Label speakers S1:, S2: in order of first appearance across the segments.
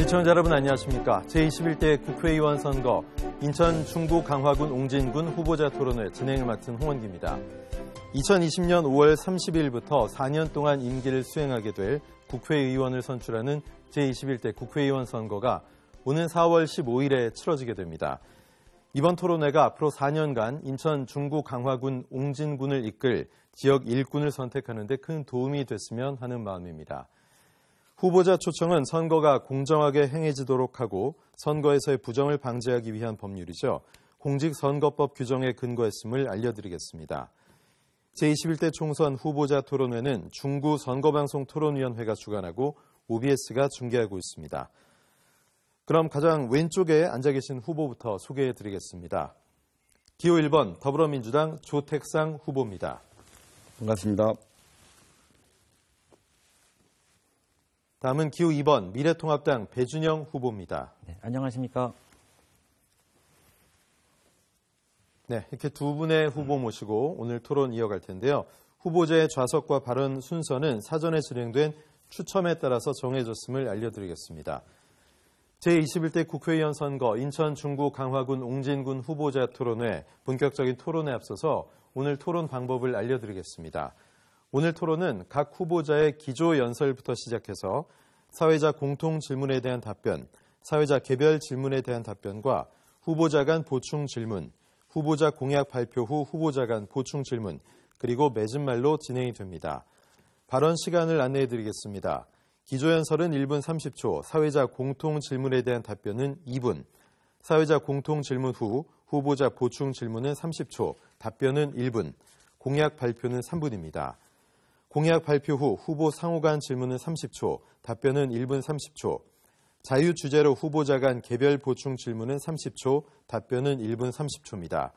S1: 시청자 여러분 안녕하십니까. 제21대 국회의원 선거 인천 중구 강화군 옹진군 후보자 토론회 진행을 맡은 홍원기입니다. 2020년 5월 30일부터 4년 동안 임기를 수행하게 될 국회의원을 선출하는 제21대 국회의원 선거가 오는 4월 15일에 치러지게 됩니다. 이번 토론회가 앞으로 4년간 인천 중구 강화군 옹진군을 이끌 지역 일꾼을 선택하는 데 큰 도움이 됐으면 하는 마음입니다. 후보자 초청은 선거가 공정하게 행해지도록 하고 선거에서의 부정을 방지하기 위한 법률이죠. 공직선거법 규정에 근거했음을 알려드리겠습니다. 제21대 총선 후보자 토론회는 중구 선거방송 토론위원회가 주관하고 OBS가 중계하고 있습니다. 그럼 가장 왼쪽에 앉아 계신 후보부터 소개해드리겠습니다. 기호 1번 더불어민주당 조택상 후보입니다.
S2: 반갑습니다.
S1: 다음은 기호 2번 미래통합당 배준영 후보입니다.
S3: 네, 안녕하십니까.
S1: 네, 이렇게 두 분의 후보 모시고 오늘 토론 이어갈 텐데요. 후보자의 좌석과 발언 순서는 사전에 진행된 추첨에 따라서 정해졌음을 알려드리겠습니다. 제21대 국회의원 선거 인천 중구 강화군 옹진군 후보자 토론회 본격적인 토론에 앞서서 오늘 토론 방법을 알려드리겠습니다. 오늘 토론은 각 후보자의 기조 연설부터 시작해서 사회자 공통 질문에 대한 답변, 사회자 개별 질문에 대한 답변과 후보자 간 보충 질문, 후보자 공약 발표 후 후보자 간 보충 질문, 그리고 맺은 말로 진행이 됩니다. 발언 시간을 안내해 드리겠습니다. 기조 연설은 1분 30초, 사회자 공통 질문에 대한 답변은 2분, 사회자 공통 질문 후 후보자 보충 질문은 30초, 답변은 1분, 공약 발표는 3분입니다. 공약 발표 후 후보 상호 간 질문은 30초, 답변은 1분 30초, 자유 주제로 후보자 간 개별 보충 질문은 30초, 답변은 1분 30초입니다.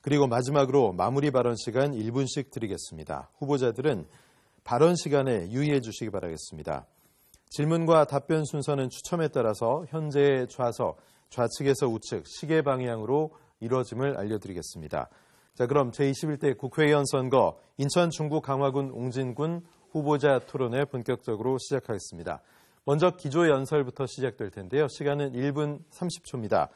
S1: 그리고 마지막으로 마무리 발언 시간 1분씩 드리겠습니다. 후보자들은 발언 시간에 유의해 주시기 바라겠습니다. 질문과 답변 순서는 추첨에 따라서 현재의 좌석, 좌측에서 우측, 시계 방향으로 이루어짐을 알려드리겠습니다. 자, 그럼 제21대 국회의원 선거 인천 중구 강화군 옹진군 후보자 토론회 본격적으로 시작하겠습니다. 먼저 기조 연설부터 시작될 텐데요. 시간은 1분 30초입니다.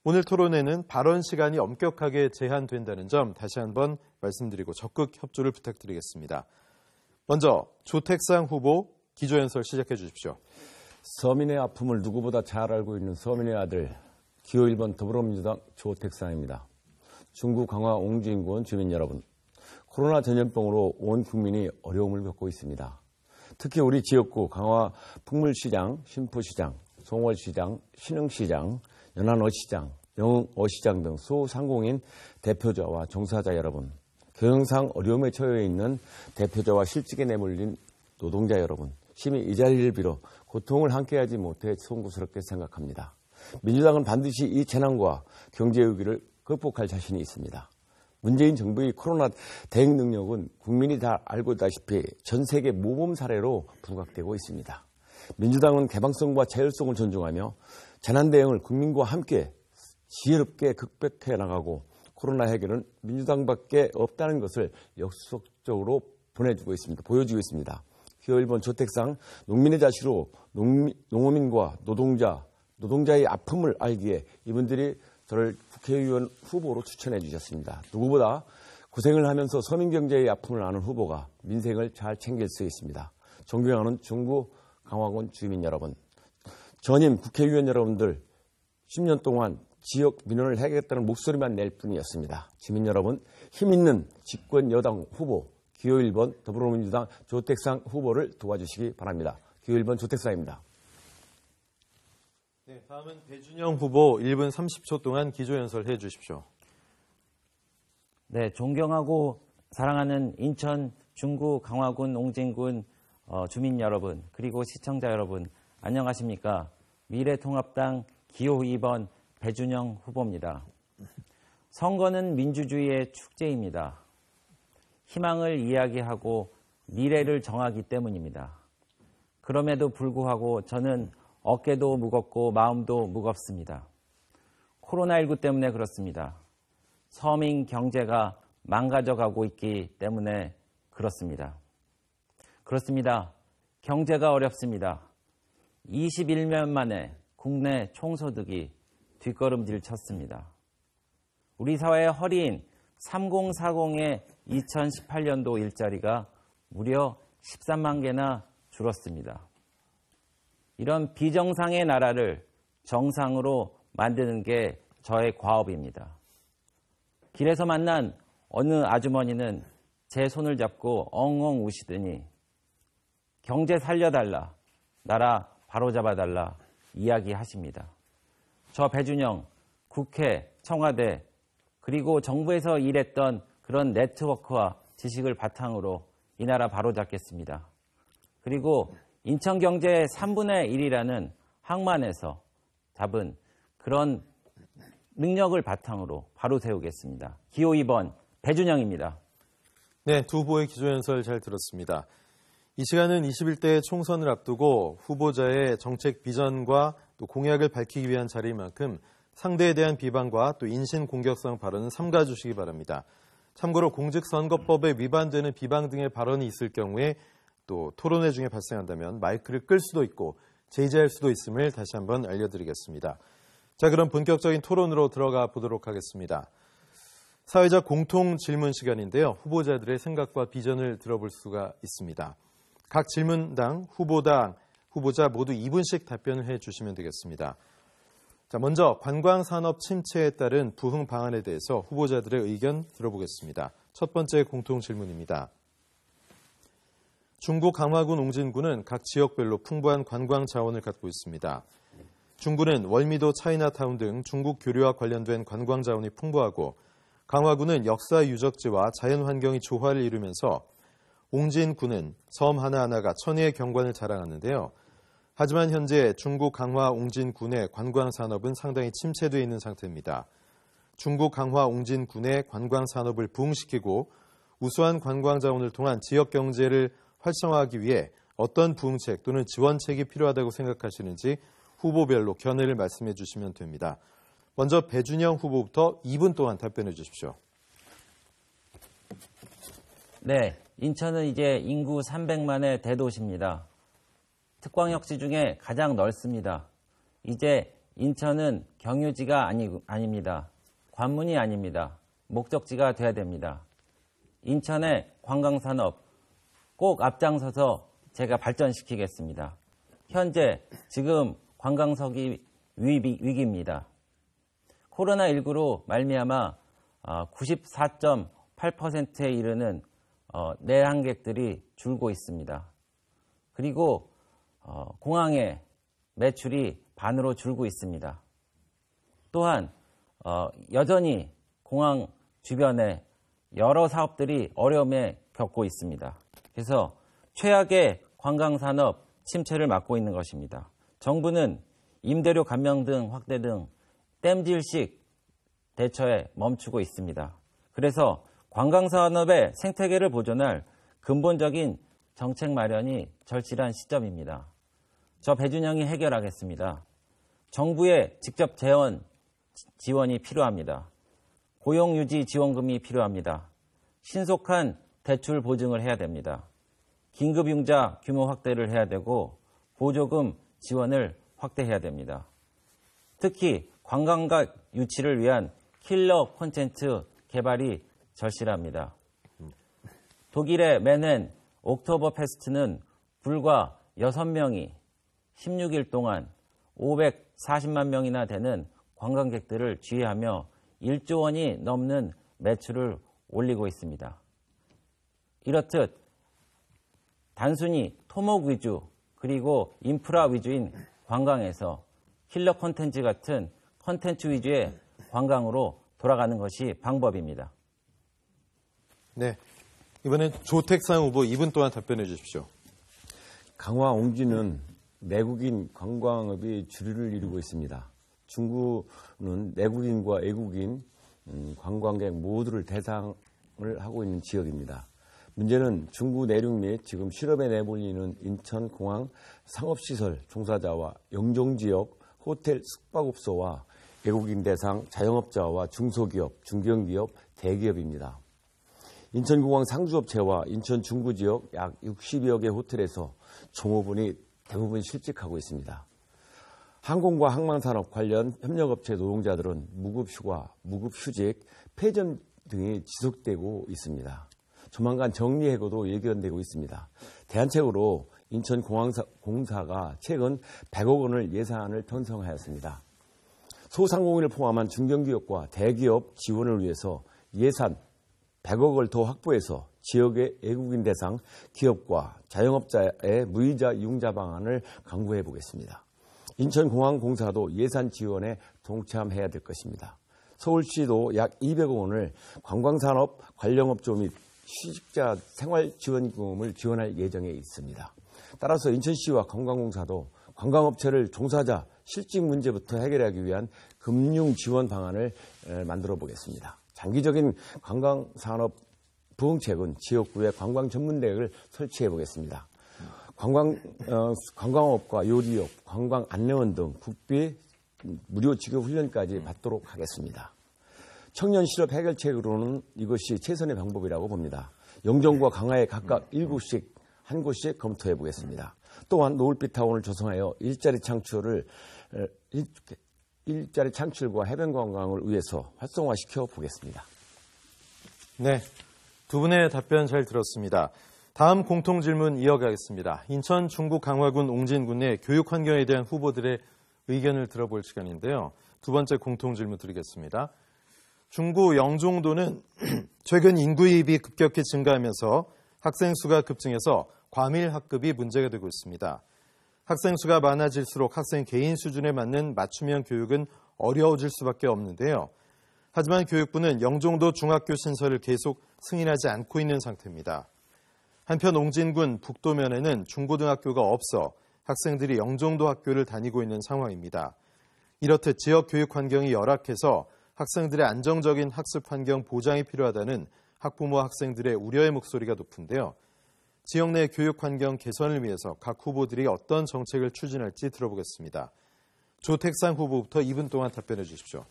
S1: 오늘 토론회는 발언 시간이 엄격하게 제한된다는 점 다시 한번 말씀드리고 적극 협조를 부탁드리겠습니다. 먼저 조택상 후보 기조 연설 시작해 주십시오.
S2: 서민의 아픔을 누구보다 잘 알고 있는 서민의 아들 기호 1번 더불어민주당 조택상입니다. 중구 강화 옹진군 주민 여러분, 코로나 전염병으로 온 국민이 어려움을 겪고 있습니다. 특히 우리 지역구 강화 풍물시장, 신포시장, 송월시장, 신흥시장, 연안어시장, 영흥어시장 등 소상공인 대표자와 종사자 여러분, 경영상 어려움에 처해 있는 대표자와 실직에 내몰린 노동자 여러분, 심히 이 자리를 빌어 고통을 함께하지 못해 송구스럽게 생각합니다. 민주당은 반드시 이 재난과 경제 위기를 극복할 자신이 있습니다. 문재인 정부의 코로나 대응 능력은 국민이 다 알고 있다시피 전 세계 모범 사례로 부각되고 있습니다. 민주당은 개방성과 자율성을 존중하며 재난 대응을 국민과 함께 지혜롭게 극복해 나가고 코로나 해결은 민주당밖에 없다는 것을 역속적으로 보여주고 있습니다. 기호 1번 조택상 농민의 자시로 농어민과 노동자의 아픔을 알기에 이분들이 저를 국회의원 후보로 추천해 주셨습니다. 누구보다 고생을 하면서 서민 경제의 아픔을 아는 후보가 민생을 잘 챙길 수 있습니다. 존경하는 중구 강화군 주민 여러분, 전임 국회의원 여러분들 10년 동안 지역 민원을 해결했다는 목소리만 낼 뿐이었습니다. 주민 여러분, 힘있는 집권 여당 후보 기호 1번 더불어민주당 조택상 후보를 도와주시기 바랍니다. 기호 1번 조택상입니다.
S1: 네, 다음은 배준영 후보 1분 30초 동안 기조 연설해 주십시오.
S3: 네, 존경하고 사랑하는 인천 중구 강화군 옹진군 주민 여러분, 그리고 시청자 여러분, 안녕하십니까. 미래통합당 기호 2번 배준영 후보입니다. 선거는 민주주의의 축제입니다. 희망을 이야기하고 미래를 정하기 때문입니다. 그럼에도 불구하고 저는 어깨도 무겁고 마음도 무겁습니다. 코로나19 때문에 그렇습니다. 서민 경제가 망가져가고 있기 때문에 그렇습니다. 경제가 어렵습니다. 21년 만에 국내 총소득이 뒷걸음질 쳤습니다. 우리 사회의 허리인 3040의 2018년도 일자리가 무려 13만 개나 줄었습니다. 이런 비정상의 나라를 정상으로 만드는 게 저의 과업입니다. 길에서 만난 어느 아주머니는 제 손을 잡고 엉엉 우시더니 경제 살려달라, 나라 바로잡아달라 이야기하십니다. 저 배준영, 국회, 청와대, 그리고 정부에서 일했던 그런 네트워크와 지식을 바탕으로 이 나라 바로잡겠습니다. 그리고 인천경제의 3분의 1이라는 항만에서 잡은 그런 능력을 바탕으로 바로 세우겠습니다. 기호 2번 배준영입니다.
S1: 네, 두 후보의 기조연설 잘 들었습니다. 이 시간은 21대 총선을 앞두고 후보자의 정책 비전과 또 공약을 밝히기 위한 자리인 만큼 상대에 대한 비방과 또 인신 공격성 발언은 삼가주시기 바랍니다. 참고로 공직선거법에 위반되는 비방 등의 발언이 있을 경우에 또 토론회 중에 발생한다면 마이크를 끌 수도 있고 제지할 수도 있음을 다시 한번 알려드리겠습니다. 자, 그럼 본격적인 토론으로 들어가 보도록 하겠습니다. 사회적 공통 질문 시간인데요. 후보자들의 생각과 비전을 들어볼 수가 있습니다. 각 질문당 후보자 모두 2분씩 답변을 해주시면 되겠습니다. 자, 먼저 관광산업 침체에 따른 부흥 방안에 대해서 후보자들의 의견 들어보겠습니다. 첫 번째 공통 질문입니다. 중구 강화군 옹진군은 각 지역별로 풍부한 관광 자원을 갖고 있습니다. 중구는 월미도 차이나타운 등 중국 교류와 관련된 관광 자원이 풍부하고 강화군은 역사 유적지와 자연환경이 조화를 이루면서 옹진군은 섬 하나하나가 천혜의 경관을 자랑하는데요. 하지만 현재 중구 강화 옹진군의 관광산업은 상당히 침체되어 있는 상태입니다. 중구 강화 옹진군의 관광산업을 부흥시키고 우수한 관광 자원을 통한 지역 경제를 활성화하기 위해 어떤 부흥책 또는 지원책이 필요하다고 생각하시는지 후보별로 견해를 말씀해 주시면 됩니다. 먼저 배준영 후보부터 2분 동안 답변해 주십시오.
S3: 네, 인천은 이제 인구 300만의 대도시입니다. 특광역시 중에 가장 넓습니다. 이제 인천은 경유지가 아닙니다. 관문이 아닙니다. 목적지가 돼야 됩니다. 인천의 관광산업 꼭 앞장서서 제가 발전시키겠습니다. 현재 지금 관광석이 위기입니다. 코로나19로 말미암아 94.8%에 이르는 내항객들이 줄고 있습니다. 그리고 공항의 매출이 반으로 줄고 있습니다. 또한 여전히 공항 주변에 여러 사업들이 어려움에 겪고 있습니다. 그래서 최악의 관광산업 침체를 맞고 있는 것입니다. 정부는 임대료 감면 등 확대 등 땜질식 대처에 멈추고 있습니다. 그래서 관광산업의 생태계를 보존할 근본적인 정책 마련이 절실한 시점입니다. 저 배준영이 해결하겠습니다. 정부의 직접 지원이 필요합니다. 고용유지 지원금이 필요합니다. 신속한 대출 보증을 해야 됩니다. 긴급융자 규모 확대를 해야 되고 보조금 지원을 확대해야 됩니다. 특히 관광객 유치를 위한 킬러 콘텐츠 개발이 절실합니다. 독일의 맨헨 옥토버 페스트는 불과 6명이 16일 동안 540만 명이나 되는 관광객들을 지휘하며 1조 원이 넘는 매출을 올리고 있습니다. 이렇듯 단순히 토목 위주 그리고 인프라 위주인 관광에서 킬러 콘텐츠 같은 콘텐츠 위주의 관광으로 돌아가는 것이 방법입니다.
S1: 네, 이번엔 조택상 후보 2분 동안 답변해 주십시오.
S2: 강화 옹진은 내국인 관광업이 주류를 이루고 있습니다. 중구는 내국인과 외국인 관광객 모두를 대상을 하고 있는 지역입니다. 문제는 중구 내륙 및 지금 실업에 내몰리는 인천공항 상업시설 종사자와 영종지역 호텔 숙박업소와 외국인 대상 자영업자와 중소기업, 중견기업, 대기업입니다. 인천공항 상주업체와 인천 중구 지역 약 60여 개 호텔에서 종업원이 대부분 실직하고 있습니다. 항공과 항만산업 관련 협력업체 노동자들은 무급휴가, 무급휴직, 폐점 등이 지속되고 있습니다. 조만간 정리해고도 예견되고 있습니다. 대안책으로 인천공항공사가 최근 100억 원을 예산을 편성하였습니다. 소상공인을 포함한 중견기업과 대기업 지원을 위해서 예산 100억을 더 확보해서 지역의 외국인 대상 기업과 자영업자의 무이자 융자 방안을 강구해 보겠습니다. 인천공항공사도 예산 지원에 동참해야 될 것입니다. 서울시도 약 200억 원을 관광산업 관련업종 및 취직자 생활지원금을 지원할 예정에 있습니다. 따라서 인천시와 관광공사도 관광업체를 종사자 실직 문제부터 해결하기 위한 금융 지원 방안을 만들어 보겠습니다. 장기적인 관광산업 부흥책은 지역구에 관광 전문대학을 설치해 보겠습니다. 관광업과 요리업, 관광 안내원 등 국비 무료 직업 훈련까지 받도록 하겠습니다. 청년 실업 해결책으로는 이것이 최선의 방법이라고 봅니다. 영종과 강화에 각각 1곳씩 한 곳씩 검토해 보겠습니다. 또한 노을빛타운을 조성하여 일자리 창출과 해변 관광을 위해서 활성화시켜 보겠습니다.
S1: 네, 두 분의 답변 잘 들었습니다. 다음 공통 질문 이어가겠습니다. 인천 중구 강화군 옹진군 내 교육 환경에 대한 후보들의 의견을 들어볼 시간인데요. 두 번째 공통 질문 드리겠습니다. 중구 영종도는 최근 인구유입이 급격히 증가하면서 학생 수가 급증해서 과밀 학급이 문제가 되고 있습니다. 학생 수가 많아질수록 학생 개인 수준에 맞는 맞춤형 교육은 어려워질 수밖에 없는데요. 하지만 교육부는 영종도 중학교 신설을 계속 승인하지 않고 있는 상태입니다. 한편 옹진군 북도면에는 중고등학교가 없어 학생들이 영종도 학교를 다니고 있는 상황입니다. 이렇듯 지역 교육 환경이 열악해서 학생들의 안정적인 학습 환경 보장이 필요하다는 학부모와 학생들의 우려의 목소리가 높은데요. 지역 내 교육 환경 개선을 위해서 각 후보들이 어떤 정책을 추진할지 들어보겠습니다. 조택상 후보부터 2분 동안 답변해 주십시오.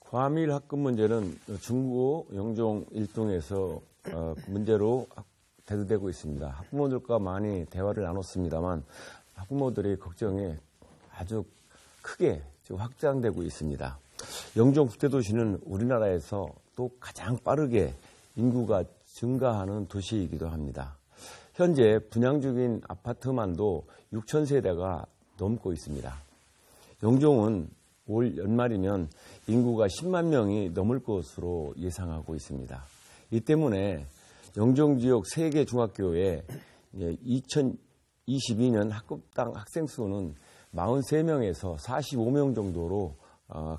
S2: 과밀 학급 문제는 중구 영종 일동에서 문제로 대두되고 있습니다. 학부모들과 많이 대화를 나눴습니다만 학부모들의 걱정이 아주 크게 지금 확장되고 있습니다. 영종 국제도시는 우리나라에서 또 가장 빠르게 인구가 증가하는 도시이기도 합니다. 현재 분양 중인 아파트만도 6천 세대가 넘고 있습니다. 영종은 올 연말이면 인구가 10만 명이 넘을 것으로 예상하고 있습니다. 이 때문에 영종 지역 3개 중학교에 2022년 학급당 학생 수는 43명에서 45명 정도로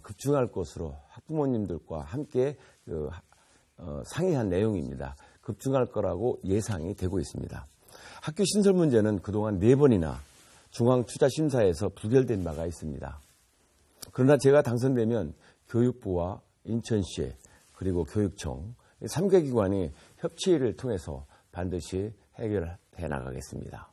S2: 급증할 것으로 학부모님들과 함께 상의한 내용입니다. 급증할 거라고 예상이 되고 있습니다. 학교 신설 문제는 그동안 4번이나 중앙투자심사에서 부결된 바가 있습니다. 그러나 제가 당선되면 교육부와 인천시 그리고 교육청 3개 기관이 협치를 통해서 반드시 해결해 나가겠습니다.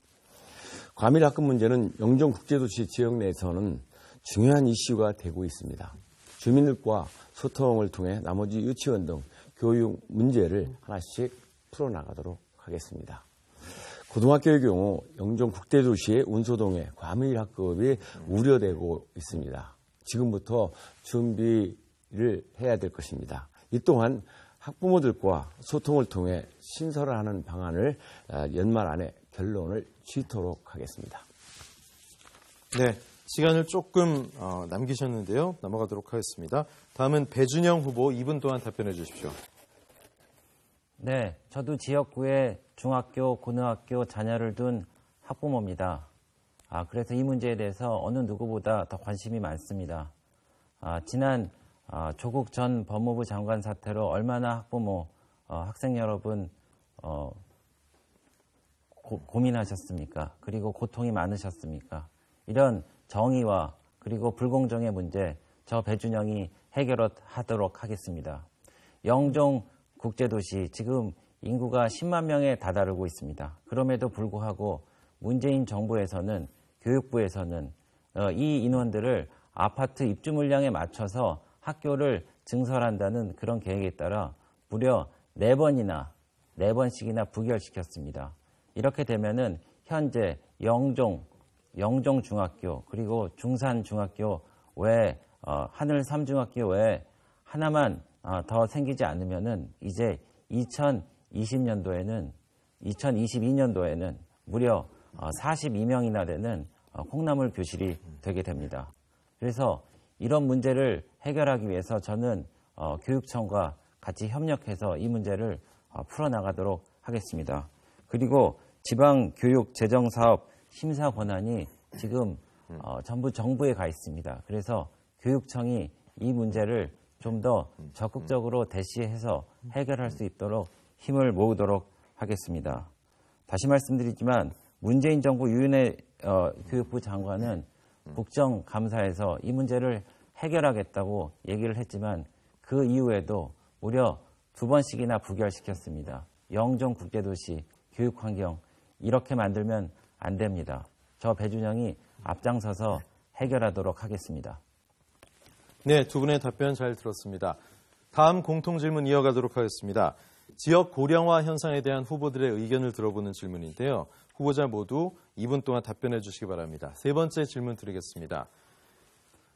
S2: 과밀 학급 문제는 영종국제도시 지역 내에서는 중요한 이슈가 되고 있습니다. 주민들과 소통을 통해 나머지 유치원 등 교육 문제를 하나씩 풀어나가도록 하겠습니다. 고등학교의 경우 영종국제도시의 운소동의 과밀 학급이 우려되고 있습니다. 지금부터 준비를 해야 될 것입니다. 이 또한 학부모들과 소통을 통해 신설하는 방안을 연말 안에 결론을 지도록 하겠습니다.
S1: 네, 시간을 조금 남기셨는데요. 넘어가도록 하겠습니다. 다음은 배준영 후보 2분 동안 답변해 주십시오.
S3: 네, 저도 지역구에 중학교, 고등학교 자녀를 둔 학부모입니다. 그래서 이 문제에 대해서 어느 누구보다 더 관심이 많습니다. 지난 조국 전 법무부 장관 사태로 얼마나 학부모, 학생 여러분 고민하셨습니까? 그리고 고통이 많으셨습니까? 이런 정의와 그리고 불공정의 문제 저 배준영이 해결하도록 하겠습니다. 영종 국제도시 지금 인구가 10만 명에 다다르고 있습니다. 그럼에도 불구하고 문재인 정부에서는 교육부에서는 이 인원들을 아파트 입주 물량에 맞춰서 학교를 증설한다는 그런 계획에 따라 무려 4번씩이나 부결시켰습니다. 이렇게 되면은 현재 영종 영종중학교 그리고 중산중학교 외에 하늘 3중학교 외에 하나만 더 생기지 않으면은 이제 2022년도에는 무려 42명이나 되는 콩나물 교실이 되게 됩니다. 그래서 이런 문제를 해결하기 위해서 저는 교육청과 같이 협력해서 이 문제를 풀어나가도록 하겠습니다. 그리고 지방교육재정사업 심사 권한이 지금 전부 정부에 가 있습니다. 그래서 교육청이 이 문제를 좀 더 적극적으로 대시해서 해결할 수 있도록 힘을 모으도록 하겠습니다. 다시 말씀드리지만 문재인 정부 유은혜 교육부 장관은 국정감사에서 이 문제를 해결하겠다고 얘기를 했지만 그 이후에도 무려 2번씩이나 부결시켰습니다. 영종 국제도시 교육환경 이렇게 만들면 안 됩니다. 저 배준영이 앞장서서 해결하도록 하겠습니다.
S1: 네, 두 분의 답변 잘 들었습니다. 다음 공통질문 이어가도록 하겠습니다. 지역 고령화 현상에 대한 후보들의 의견을 들어보는 질문인데요. 후보자 모두 2분 동안 답변해 주시기 바랍니다. 세 번째 질문 드리겠습니다.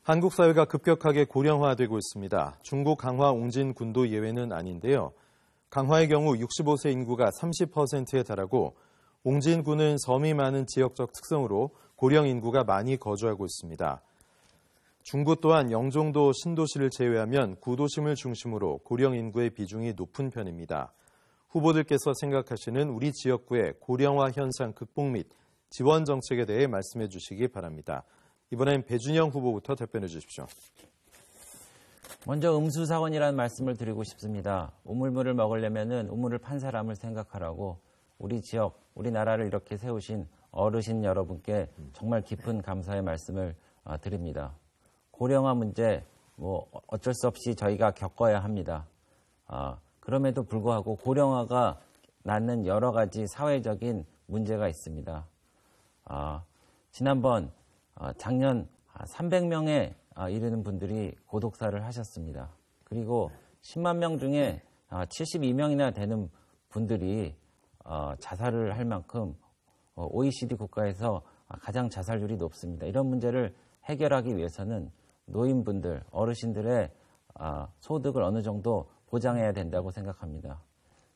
S1: 한국 사회가 급격하게 고령화되고 있습니다. 중국 강화 옹진군도 예외는 아닌데요. 강화의 경우 65세 인구가 30%에 달하고 옹진군은 섬이 많은 지역적 특성으로 고령 인구가 많이 거주하고 있습니다. 중구 또한 영종도 신도시를 제외하면 구도심을 중심으로 고령 인구의 비중이 높은 편입니다. 후보들께서 생각하시는 우리 지역구의 고령화 현상 극복 및 지원 정책에 대해 말씀해 주시기 바랍니다. 이번엔 배준영 후보부터 답변해 주십시오.
S3: 먼저 음수사원이라는 말씀을 드리고 싶습니다. 우물물을 먹으려면 우물을 판 사람을 생각하라고 우리 지역, 우리나라를 이렇게 세우신 어르신 여러분께 정말 깊은 감사의 말씀을 드립니다. 고령화 문제 어쩔 수 없이 저희가 겪어야 합니다. 그럼에도 불구하고 고령화가 낳는 여러 가지 사회적인 문제가 있습니다. 지난번 작년 300명에 이르는 분들이 고독사를 하셨습니다. 그리고 10만 명 중에 72명이나 되는 분들이 자살을 할 만큼 OECD 국가에서 가장 자살률이 높습니다. 이런 문제를 해결하기 위해서는 노인분들, 어르신들의 소득을 어느 정도 보장해야 된다고 생각합니다.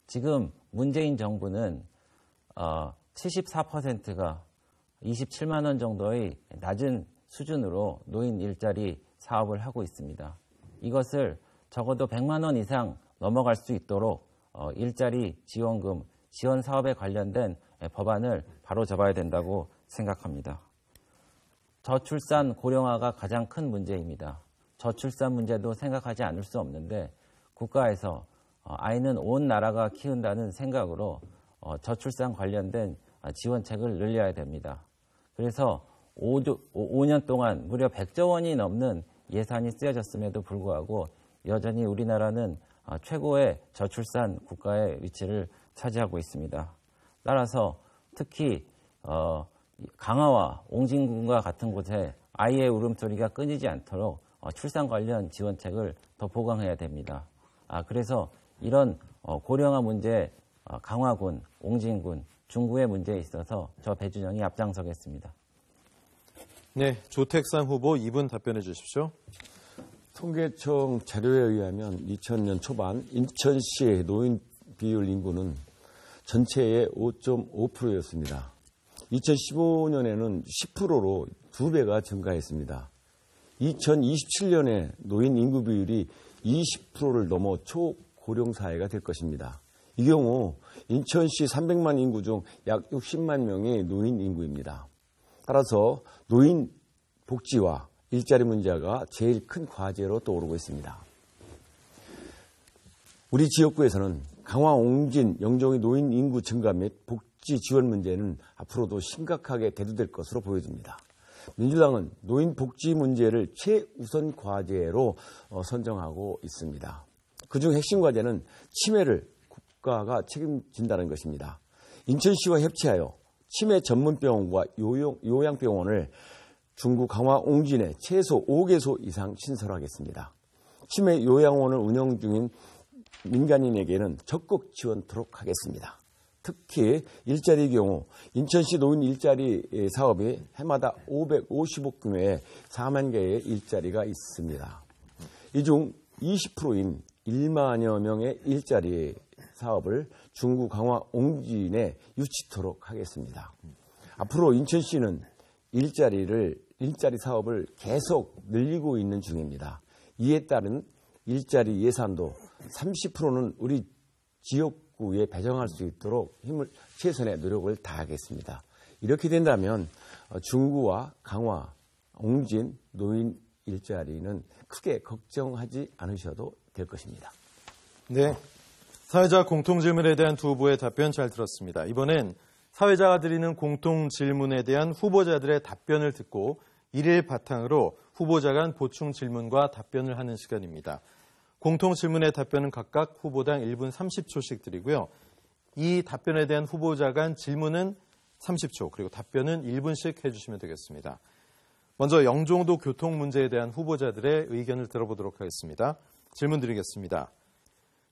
S3: 지금 문재인 정부는 74%가 27만 원 정도의 낮은 수준으로 노인 일자리 사업을 하고 있습니다. 이것을 적어도 100만 원 이상 넘어갈 수 있도록 일자리 지원금, 지원 사업에 관련된 법안을 바로 잡아야 된다고 생각합니다. 저출산 고령화가 가장 큰 문제입니다. 저출산 문제도 생각하지 않을 수 없는데 국가에서 아이는 온 나라가 키운다는 생각으로 저출산 관련된 지원책을 늘려야 됩니다. 그래서 5년 동안 무려 100조 원이 넘는 예산이 쓰여졌음에도 불구하고 여전히 우리나라는 최고의 저출산 국가의 위치를 차지하고 있습니다. 따라서 특히 강화와 옹진군과 같은 곳에 아이의 울음소리가 끊이지 않도록 출산 관련 지원책을 더 보강해야 됩니다. 그래서 이런 고령화 문제, 강화군, 옹진군, 중구의 문제에 있어서 저 배준영이 앞장서겠습니다.
S1: 네, 조택상 후보 2분 답변해 주십시오.
S2: 통계청 자료에 의하면 2000년 초반 인천시의 노인 비율 인구는 전체의 5.5%였습니다. 2015년에는 10%로 2배가 증가했습니다. 2027년에 노인 인구 비율이 20%를 넘어 초고령 사회가 될 것입니다. 이 경우 인천시 300만 인구 중 약 60만 명이 노인 인구입니다. 따라서 노인 복지와 일자리 문제가 제일 큰 과제로 떠오르고 있습니다. 우리 지역구에서는 강화, 옹진, 영종의 노인 인구 증가 및 복지 지원 문제는 앞으로도 심각하게 대두될 것으로 보여집니다. 민주당은 노인 복지 문제를 최우선 과제로 선정하고 있습니다. 그중 핵심 과제는 치매를 국가가 책임진다는 것입니다. 인천시와 협치하여 치매 전문병원과 요양병원을 중구 강화 옹진에 최소 5개소 이상 신설하겠습니다. 치매 요양원을 운영 중인 민간인에게는 적극 지원토록 하겠습니다. 특히 일자리 경우 인천시 노인 일자리 사업이 해마다 550억 규모의 4만 개의 일자리가 있습니다. 이 중 20%인 1만여 명의 일자리 사업을 중구 강화 옹진에 유치토록 하겠습니다. 앞으로 인천시는 일자리 사업을 계속 늘리고 있는 중입니다. 이에 따른 일자리 예산도 30%는 우리 지역구에 배정할 수 있도록 최선의 노력을 다하겠습니다. 이렇게 된다면 중구와 강화, 옹진, 노인 일자리는 크게 걱정하지 않으셔도 될 것입니다.
S1: 네, 사회자 공통질문에 대한 두 후보의 답변 잘 들었습니다. 이번엔 사회자가 드리는 공통질문에 대한 후보자들의 답변을 듣고 이를 바탕으로 후보자 간 보충 질문과 답변을 하는 시간입니다. 공통질문의 답변은 각각 후보당 1분 30초씩 드리고요. 이 답변에 대한 후보자 간 질문은 30초, 그리고 답변은 1분씩 해주시면 되겠습니다. 먼저 영종도 교통 문제에 대한 후보자들의 의견을 들어보도록 하겠습니다. 질문 드리겠습니다.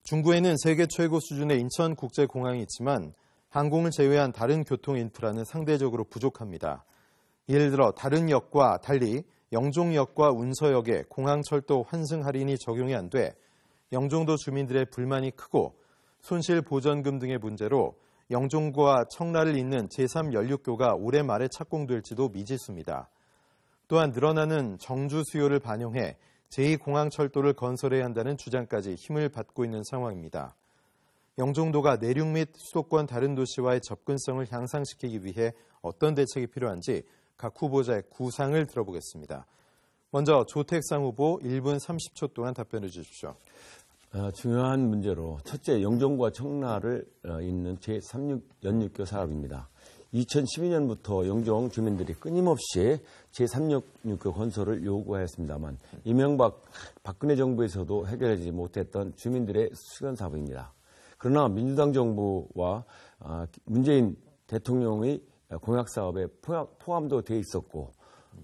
S1: 중구에는 세계 최고 수준의 인천국제공항이 있지만 항공을 제외한 다른 교통 인프라는 상대적으로 부족합니다. 예를 들어 다른 역과 달리 영종역과 운서역에 공항철도 환승 할인이 적용이 안 돼 영종도 주민들의 불만이 크고 손실보전금 등의 문제로 영종과 청라를 잇는 제3연륙교가 올해 말에 착공될지도 미지수입니다. 또한 늘어나는 정주 수요를 반영해 제2공항철도를 건설해야 한다는 주장까지 힘을 받고 있는 상황입니다. 영종도가 내륙 및 수도권 다른 도시와의 접근성을 향상시키기 위해 어떤 대책이 필요한지 각 후보자의 구상을 들어보겠습니다. 먼저 조택상 후보 1분 30초 동안 답변해 주십시오.
S2: 중요한 문제로 첫째, 영종과 청라를 잇는 제3연륙교 사업입니다. 2012년부터 영종 주민들이 끊임없이 제3연륙교 건설을 요구하였습니다만 이명박, 박근혜 정부에서도 해결하지 못했던 주민들의 수건 사업입니다. 그러나 민주당 정부와 문재인 대통령의 공약 사업에 포함도 돼 있었고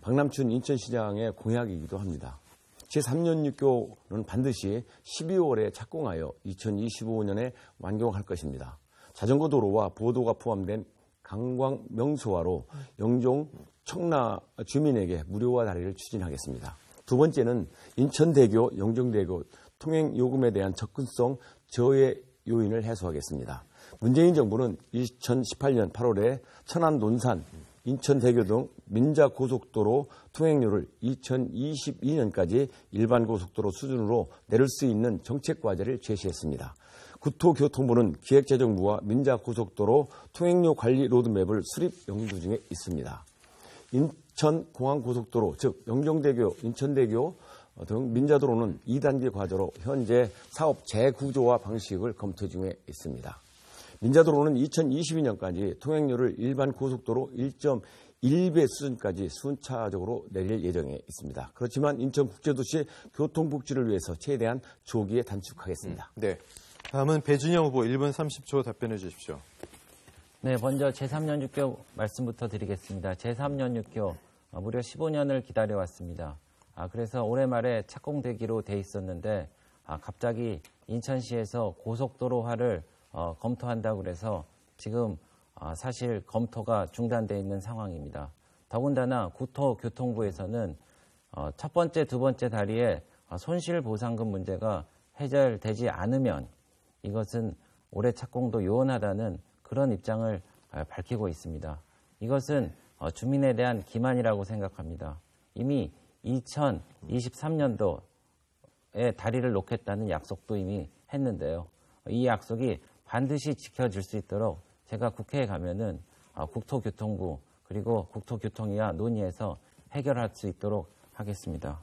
S2: 박남춘 인천시장의 공약이기도 합니다. 제3연륙교는 반드시 12월에 착공하여 2025년에 완공할 것입니다. 자전거 도로와 보도가 포함된 관광 명소화로 영종, 청라 주민에게 무료화 다리를 추진하겠습니다. 두 번째는 인천대교, 영종대교 통행 요금에 대한 접근성 저해 요인을 해소하겠습니다. 문재인 정부는 2018년 8월에 천안 논산, 인천대교 등 민자고속도로 통행료를 2022년까지 일반 고속도로 수준으로 내릴 수 있는 정책 과제를 제시했습니다. 국토교통부는 기획재정부와 민자고속도로 통행료 관리 로드맵을 수립 연구 중에 있습니다. 인천공항고속도로, 즉 영종대교, 인천대교 등 민자도로는 2단계 과제로 현재 사업 재구조화 방식을 검토 중에 있습니다. 민자도로는 2022년까지 통행료를 일반 고속도로 1.1배 수준까지 순차적으로 내릴 예정에 있습니다. 그렇지만 인천국제도시 교통복지를 위해서 최대한 조기에 단축하겠습니다.
S1: 네. 다음은 배준영 후보 1분 30초 답변해 주십시오.
S3: 네, 먼저 제3연륙교 말씀부터 드리겠습니다. 제3연륙교 무려 15년을 기다려왔습니다. 그래서 올해 말에 착공되기로 돼 있었는데 갑자기 인천시에서 고속도로화를 검토한다고 그래서 지금 사실 검토가 중단되어 있는 상황입니다. 더군다나 국토교통부에서는 첫 번째, 두 번째 다리에 손실보상금 문제가 해결되지 않으면 이것은 올해 착공도 요원하다는 그런 입장을 밝히고 있습니다. 이것은 주민에 대한 기만이라고 생각합니다. 이미 2023년도에 다리를 놓겠다는 약속도 이미 했는데요. 이 약속이 반드시 지켜질 수 있도록 제가 국회에 가면은 국토교통부 그리고 국토교통위와 논의해서 해결할 수 있도록 하겠습니다.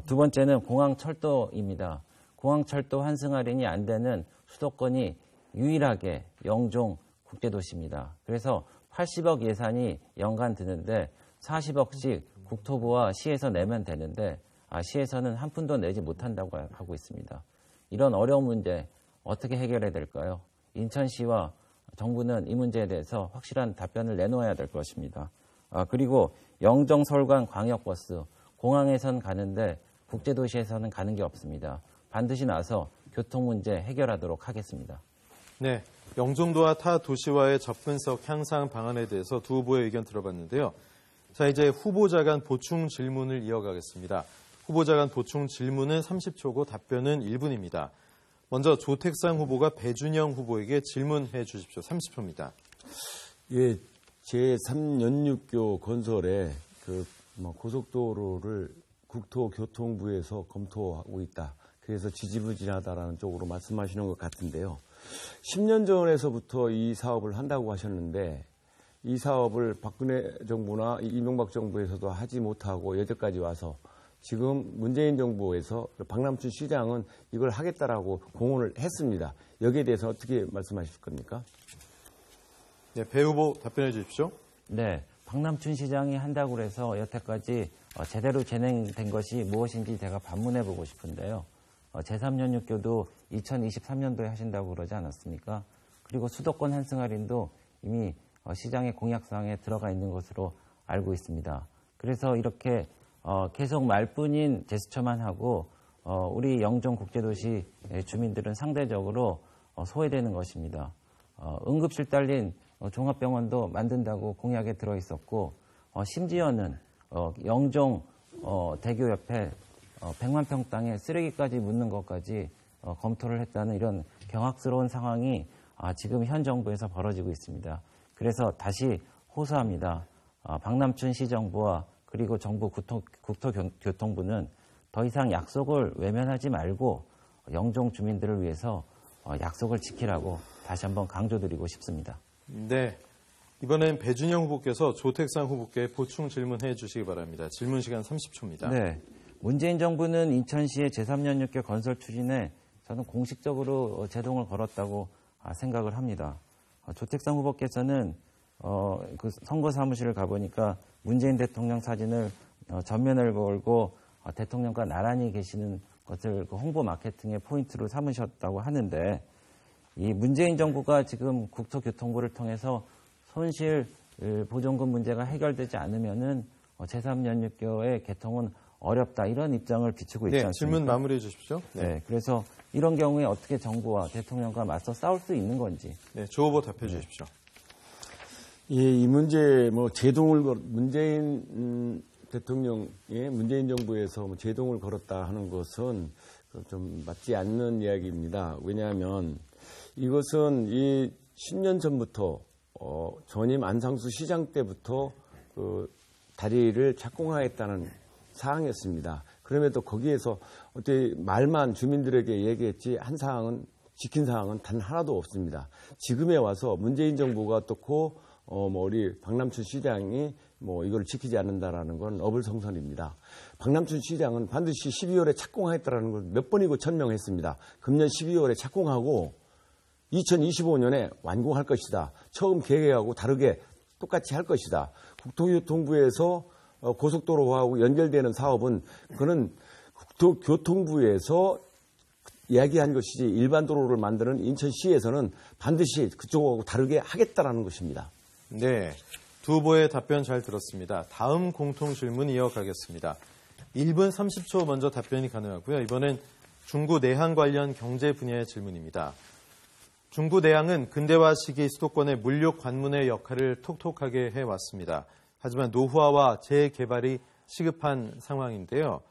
S3: 두 번째는 공항철도입니다. 공항철도 환승 할인이 안 되는 수도권이 유일하게 영종 국제도시입니다. 그래서 80억 예산이 연간 드는데 40억씩 국토부와 시에서 내면 되는데 시에서는 한 푼도 내지 못한다고 하고 있습니다. 이런 어려운 문제 어떻게 해결해야 될까요? 인천시와 정부는 이 문제에 대해서 확실한 답변을 내놓아야 될 것입니다. 그리고 영정 서울간 광역버스 공항에선 가는데 국제도시에서는 가는 게 없습니다. 반드시 나서 교통 문제 해결하도록 하겠습니다.
S1: 네, 영종도와 타 도시와의 접근성 향상 방안에 대해서 두 후보의 의견 들어봤는데요. 자, 이제 후보자 간 보충 질문을 이어가겠습니다. 후보자 간 보충 질문은 30초고 답변은 1분입니다. 먼저 조택상 후보가 배준영 후보에게 질문해 주십시오. 30초입니다.
S2: 예, 제3연육교 건설에 고속도로를 국토교통부에서 검토하고 있다. 그래서 지지부진하다라는 쪽으로 말씀하시는 것 같은데요. 10년 전에서부터 이 사업을 한다고 하셨는데 이 사업을 박근혜 정부나 이명박 정부에서도 하지 못하고 여태까지 와서 지금 문재인 정부에서 박남춘 시장은 이걸 하겠다라고 공언을 했습니다. 여기에 대해서 어떻게 말씀하실 겁니까?
S1: 네, 배 후보 답변해 주십시오.
S3: 네, 박남춘 시장이 한다고 해서 여태까지 제대로 진행된 것이 무엇인지 제가 반문해 보고 싶은데요. 제3연육교도 2023년도에 하신다고 그러지 않았습니까? 그리고 수도권 환승 할인도 이미 시장의 공약사항에 들어가 있는 것으로 알고 있습니다. 그래서 이렇게 계속 말뿐인 제스처만 하고 우리 영종국제도시 주민들은 상대적으로 소외되는 것입니다. 응급실 딸린 종합병원도 만든다고 공약에 들어있었고 심지어는 영종 대교 옆에 100만 평 땅에 쓰레기까지 묻는 것까지 검토를 했다는 이런 경악스러운 상황이 지금 현 정부에서 벌어지고 있습니다. 그래서 다시 호소합니다. 박남춘 시정부와 그리고 정부 국토교통부는 더 이상 약속을 외면하지 말고 영종 주민들을 위해서 약속을 지키라고 다시 한번 강조드리고 싶습니다.
S1: 네, 이번엔 배준영 후보께서 조택상 후보께 보충 질문해 주시기 바랍니다. 질문 시간 30초입니다.
S3: 네, 문재인 정부는 인천시의 제3연육교 건설 추진에 저는 공식적으로 제동을 걸었다고 생각을 합니다. 조택상 후보께서는 그 선거 사무실을 가보니까 문재인 대통령 사진을 전면을 걸고 대통령과 나란히 계시는 것을 그 홍보 마케팅의 포인트로 삼으셨다고 하는데 이 문재인 정부가 지금 국토교통부를 통해서 손실 보존금 문제가 해결되지 않으면은 제3연육교의 개통은 어렵다 이런 입장을 비추고 있지 않습니까?
S1: 질문 마무리해 주십시오.
S3: 네, 그래서 이런 경우에 어떻게 정부와 대통령과 맞서 싸울 수 있는 건지.
S1: 네, 조 후보 답해 주십시오.
S2: 예, 이 문제 문재인 대통령의 문재인 정부에서 제동을 걸었다 하는 것은 좀 맞지 않는 이야기입니다. 왜냐하면 이것은 이 10년 전부터 전임 안상수 시장 때부터 그 다리를 착공하겠다는 사항이었습니다. 그럼에도 거기에서 어떻게 말만 주민들에게 얘기했지 한 사항은 지킨 사항은 단 하나도 없습니다. 지금에 와서 문재인 정부가 어떻고 우리 박남춘 시장이 이걸 지키지 않는다라는 건 어불성설입니다. 박남춘 시장은 반드시 12월에 착공하겠다라는 걸 몇 번이고 천명했습니다. 금년 12월에 착공하고 2025년에 완공할 것이다. 처음 계획하고 다르게 똑같이 할 것이다. 국토교통부에서 고속도로하고 연결되는 사업은 그는 국토교통부에서 이야기한 것이지 일반 도로를 만드는 인천시에서는 반드시 그쪽하고 다르게 하겠다라는 것입니다.
S1: 네, 두 후보의 답변 잘 들었습니다. 다음 공통 질문 이어가겠습니다. 1분 30초 먼저 답변이 가능하고요. 이번엔 중구 내항 관련 경제 분야의 질문입니다. 중구 내항은 근대화 시기 수도권의 물류 관문의 역할을 톡톡하게 해왔습니다. 하지만 노후화와 재개발이 시급한 상황인데요.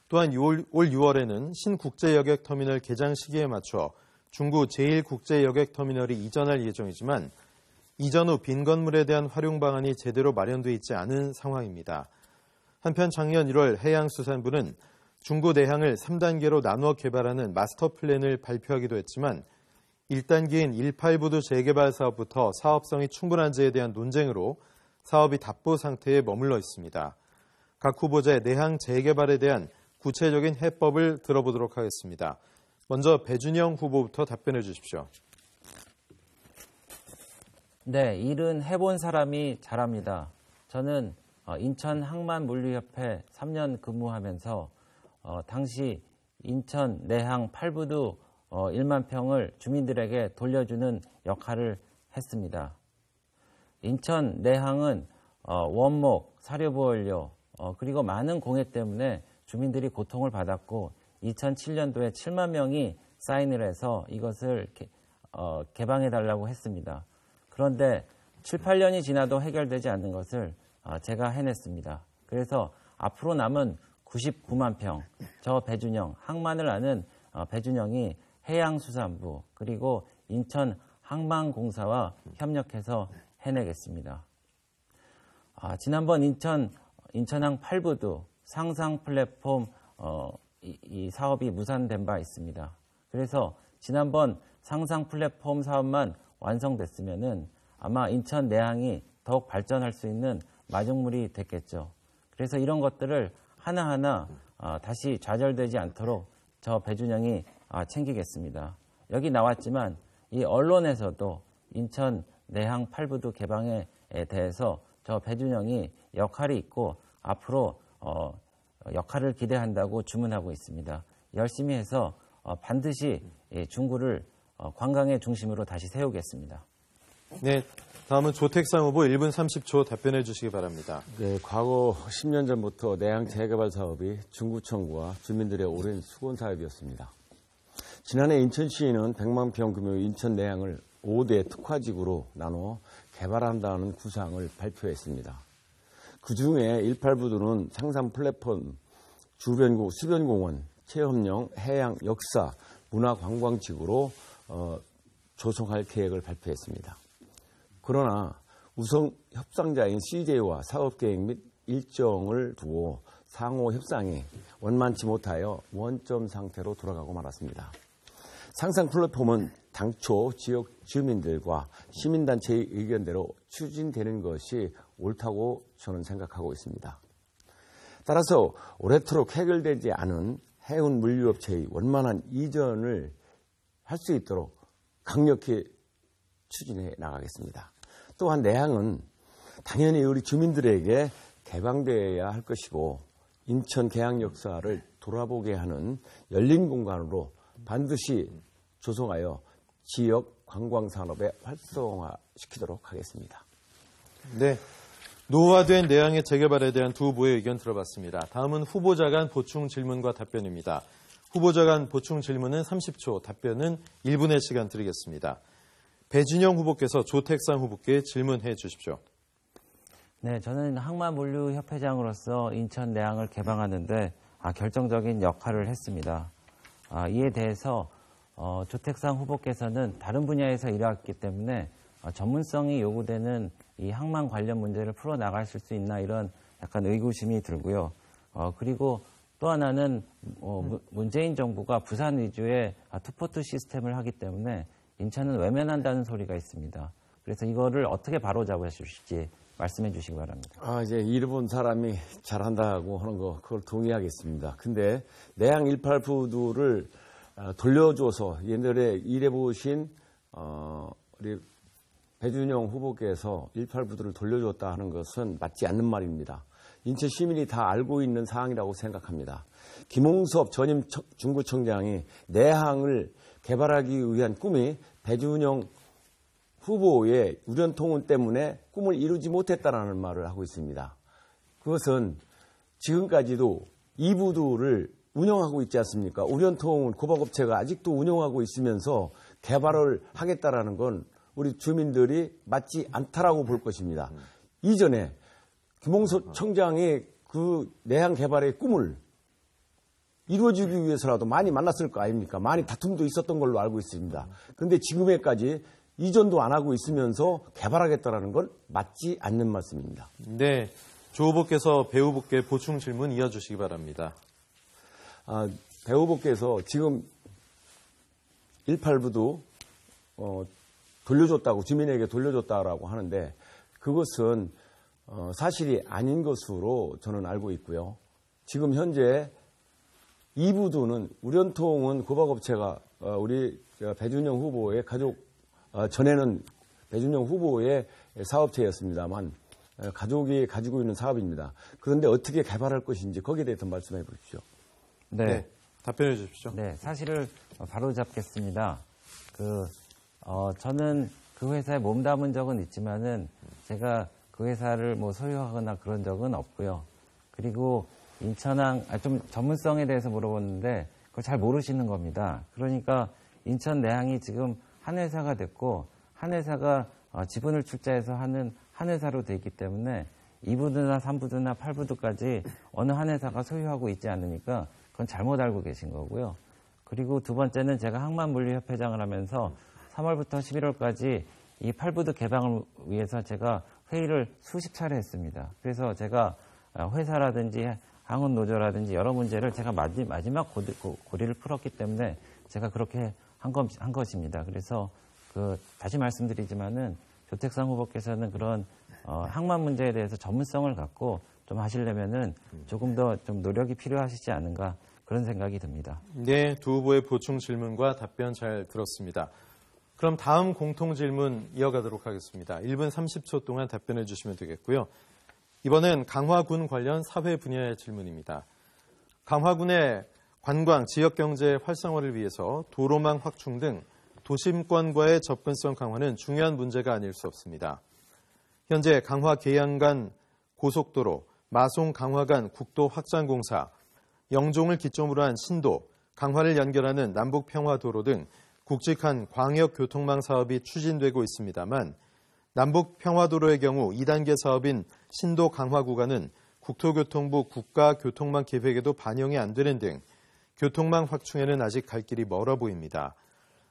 S1: 또한 올 6월에는 신국제여객터미널 개장 시기에 맞춰 중구 제1국제여객터미널이 이전할 예정이지만 이전 후 빈 건물에 대한 활용 방안이 제대로 마련돼 있지 않은 상황입니다. 한편 작년 1월 해양수산부는 중구 내항을 3단계로 나누어 개발하는 마스터 플랜을 발표하기도 했지만 1단계인 18부두 재개발 사업부터 사업성이 충분한지에 대한 논쟁으로 사업이 답보 상태에 머물러 있습니다. 각 후보자의 내항 재개발에 대한 구체적인 해법을 들어보도록 하겠습니다. 먼저 배준영 후보부터 답변해 주십시오.
S3: 네, 일은 해본 사람이 잘합니다. 저는 인천 항만물류협회 3년 근무하면서 당시 인천 내항 8부두 1만 평을 주민들에게 돌려주는 역할을 했습니다. 인천 내항은 원목, 사료보원료 그리고 많은 공해 때문에 주민들이 고통을 받았고 2007년도에 7만 명이 사인을 해서 이것을 개방해달라고 했습니다. 그런데 7, 8년이 지나도 해결되지 않는 것을 제가 해냈습니다. 그래서 앞으로 남은 99만 평, 저 배준영, 항만을 아는 배준영이 해양수산부 그리고 인천 항만공사와 협력해서 해내겠습니다. 지난번 인천항 8부도 상상 플랫폼 이 사업이 무산된 바 있습니다. 그래서 지난번 상상 플랫폼 사업만 완성됐으면은 아마 인천 내항이 더욱 발전할 수 있는 마중물이 됐겠죠. 그래서 이런 것들을 하나하나 다시 좌절되지 않도록 저 배준영이 챙기겠습니다. 여기 나왔지만 이 언론에서도 인천 내항 8부도 개방에 대해서 저 배준영이 역할이 있고 앞으로 역할을 기대한다고 주문하고 있습니다. 열심히 해서 반드시 중구를 관광의 중심으로 다시 세우겠습니다.
S1: 네, 다음은 조택상 후보 1분 30초 답변해 주시기 바랍니다.
S2: 네, 과거 10년 전부터 내항 재개발 사업이 중구청구와 주민들의 오랜 수건 사업이었습니다. 지난해 인천시는 100만 평 규모의 인천 내항을 5대 특화지구로 나눠 개발한다는 구상을 발표했습니다. 그중에 18부도는 상상 플랫폼, 주변구, 수변공원, 체험형, 해양, 역사, 문화관광지구로 조성할 계획을 발표했습니다. 그러나 우선 협상자인 CJ와 사업계획 및 일정을 두고 상호 협상이 원만치 못하여 원점 상태로 돌아가고 말았습니다. 상상 플랫폼은 당초 지역 주민들과 시민단체의 의견대로 추진되는 것이 옳다고 저는 생각하고 있습니다. 따라서 오래도록 해결되지 않은 해운 물류업체의 원만한 이전을 할 수 있도록 강력히 추진해 나가겠습니다. 또한 내항은 당연히 우리 주민들에게 개방되어야 할 것이고 인천 계양 역사를 돌아보게 하는 열린 공간으로 반드시 조성하여 지역 관광산업에 활성화시키도록 하겠습니다.
S1: 네, 노후화된 내항의 재개발에 대한 두 후보의 의견 들어봤습니다. 다음은 후보자 간 보충 질문과 답변입니다. 후보자 간 보충 질문은 30초, 답변은 1분의 시간 드리겠습니다. 배진영 후보께서 조택상 후보께 질문해 주십시오.
S3: 네, 저는 항만물류협회장으로서 인천 내항을 개방하는데 결정적인 역할을 했습니다. 이에 대해서 조택상 후보께서는 다른 분야에서 일해왔기 때문에 전문성이 요구되는 이 항만 관련 문제를 풀어나가실 수 있나 이런 약간 의구심이 들고요. 그리고 또 하나는 문재인 정부가 부산 위주의 투포트 시스템을 하기 때문에 인천은 외면한다는 소리가 있습니다. 그래서 이거를 어떻게 바로잡아 주실지 말씀해 주시기 바랍니다.
S2: 이제 일본 사람이 잘한다고 하는 거 그걸 동의하겠습니다. 근데 내항 18부두를 돌려줘서 옛날에 일해보신 우리 배준영 후보께서 18부두를 돌려줬다 하는 것은 맞지 않는 말입니다. 인천 시민이 다 알고 있는 사항이라고 생각합니다. 김홍섭 전임 중구청장이 내항을 개발하기 위한 꿈이 배준영 후보의 우연통운 때문에 꿈을 이루지 못했다라는 말을 하고 있습니다. 그것은 지금까지도 2부두를 운영하고 있지 않습니까? 우연통운 고박업체가 아직도 운영하고 있으면서 개발을 하겠다라는 건 우리 주민들이 맞지 않다라고 볼 것입니다. 이전에 김홍섭 청장의 그 내항 개발의 꿈을 이루어지기 위해서라도 많이 만났을 거 아닙니까? 많이 다툼도 있었던 걸로 알고 있습니다. 그런데 지금에까지 이전도 안 하고 있으면서 개발하겠다라는 건 맞지 않는 말씀입니다.
S1: 네, 조 후보께서 배 후보께 보충 질문 이어주시기 바랍니다.
S2: 배 후보께서 지금 18부도 돌려줬다고 주민에게 돌려줬다라고 하는데 그것은 사실이 아닌 것으로 저는 알고 있고요. 지금 현재 2부도는 우연통운 고박업체가 우리 배준영 후보의 가족 전에는 배준영 후보의 사업체였습니다만 가족이 가지고 있는 사업입니다. 그런데 어떻게 개발할 것인지 거기에 대해서 말씀해 보십시오.
S1: 네, 답변해 주십시오.
S3: 네, 사실을 바로 잡겠습니다. 저는 그 회사에 몸담은 적은 있지만은 제가 그 회사를 소유하거나 그런 적은 없고요. 그리고 인천항, 좀 전문성에 대해서 물어봤는데 그걸 잘 모르시는 겁니다. 그러니까 인천 내항이 지금 한 회사가 됐고 한 회사가 지분을 출자해서 하는 한 회사로 돼 있기 때문에 2부두나 3부두나 8부두까지 어느 한 회사가 소유하고 있지 않으니까 그건 잘못 알고 계신 거고요. 그리고 두 번째는 제가 항만물류협회장을 하면서 3월부터 11월까지 이 8부두 개방을 위해서 제가 회의를 수십 차례 했습니다. 그래서 제가 회사라든지 항운노조라든지 여러 문제를 제가 마지막 고리를 풀었기 때문에 제가 그렇게 한 것입니다. 그래서 다시 말씀드리지만은 조택상 후보께서는 그런 항만 문제에 대해서 전문성을 갖고 좀 하시려면은 조금 더 좀 노력이 필요하시지 않은가 그런 생각이 듭니다.
S1: 네, 두 후보의 보충 질문과 답변 잘 들었습니다. 그럼 다음 공통 질문 이어가도록 하겠습니다. 1분 30초 동안 답변해 주시면 되겠고요. 이번엔 강화군 관련 사회 분야의 질문입니다. 강화군의 관광, 지역경제 활성화를 위해서 도로망 확충 등 도심권과의 접근성 강화는 중요한 문제가 아닐 수 없습니다. 현재 강화 계양 간 고속도로, 마송 강화 간 국도 확장 공사, 영종을 기점으로 한 신도, 강화를 연결하는 남북평화도로 등 굵직한 광역교통망 사업이 추진되고 있습니다만 남북평화도로의 경우 2단계 사업인 신도 강화 구간은 국토교통부 국가교통망 계획에도 반영이 안 되는 등 교통망 확충에는 아직 갈 길이 멀어 보입니다.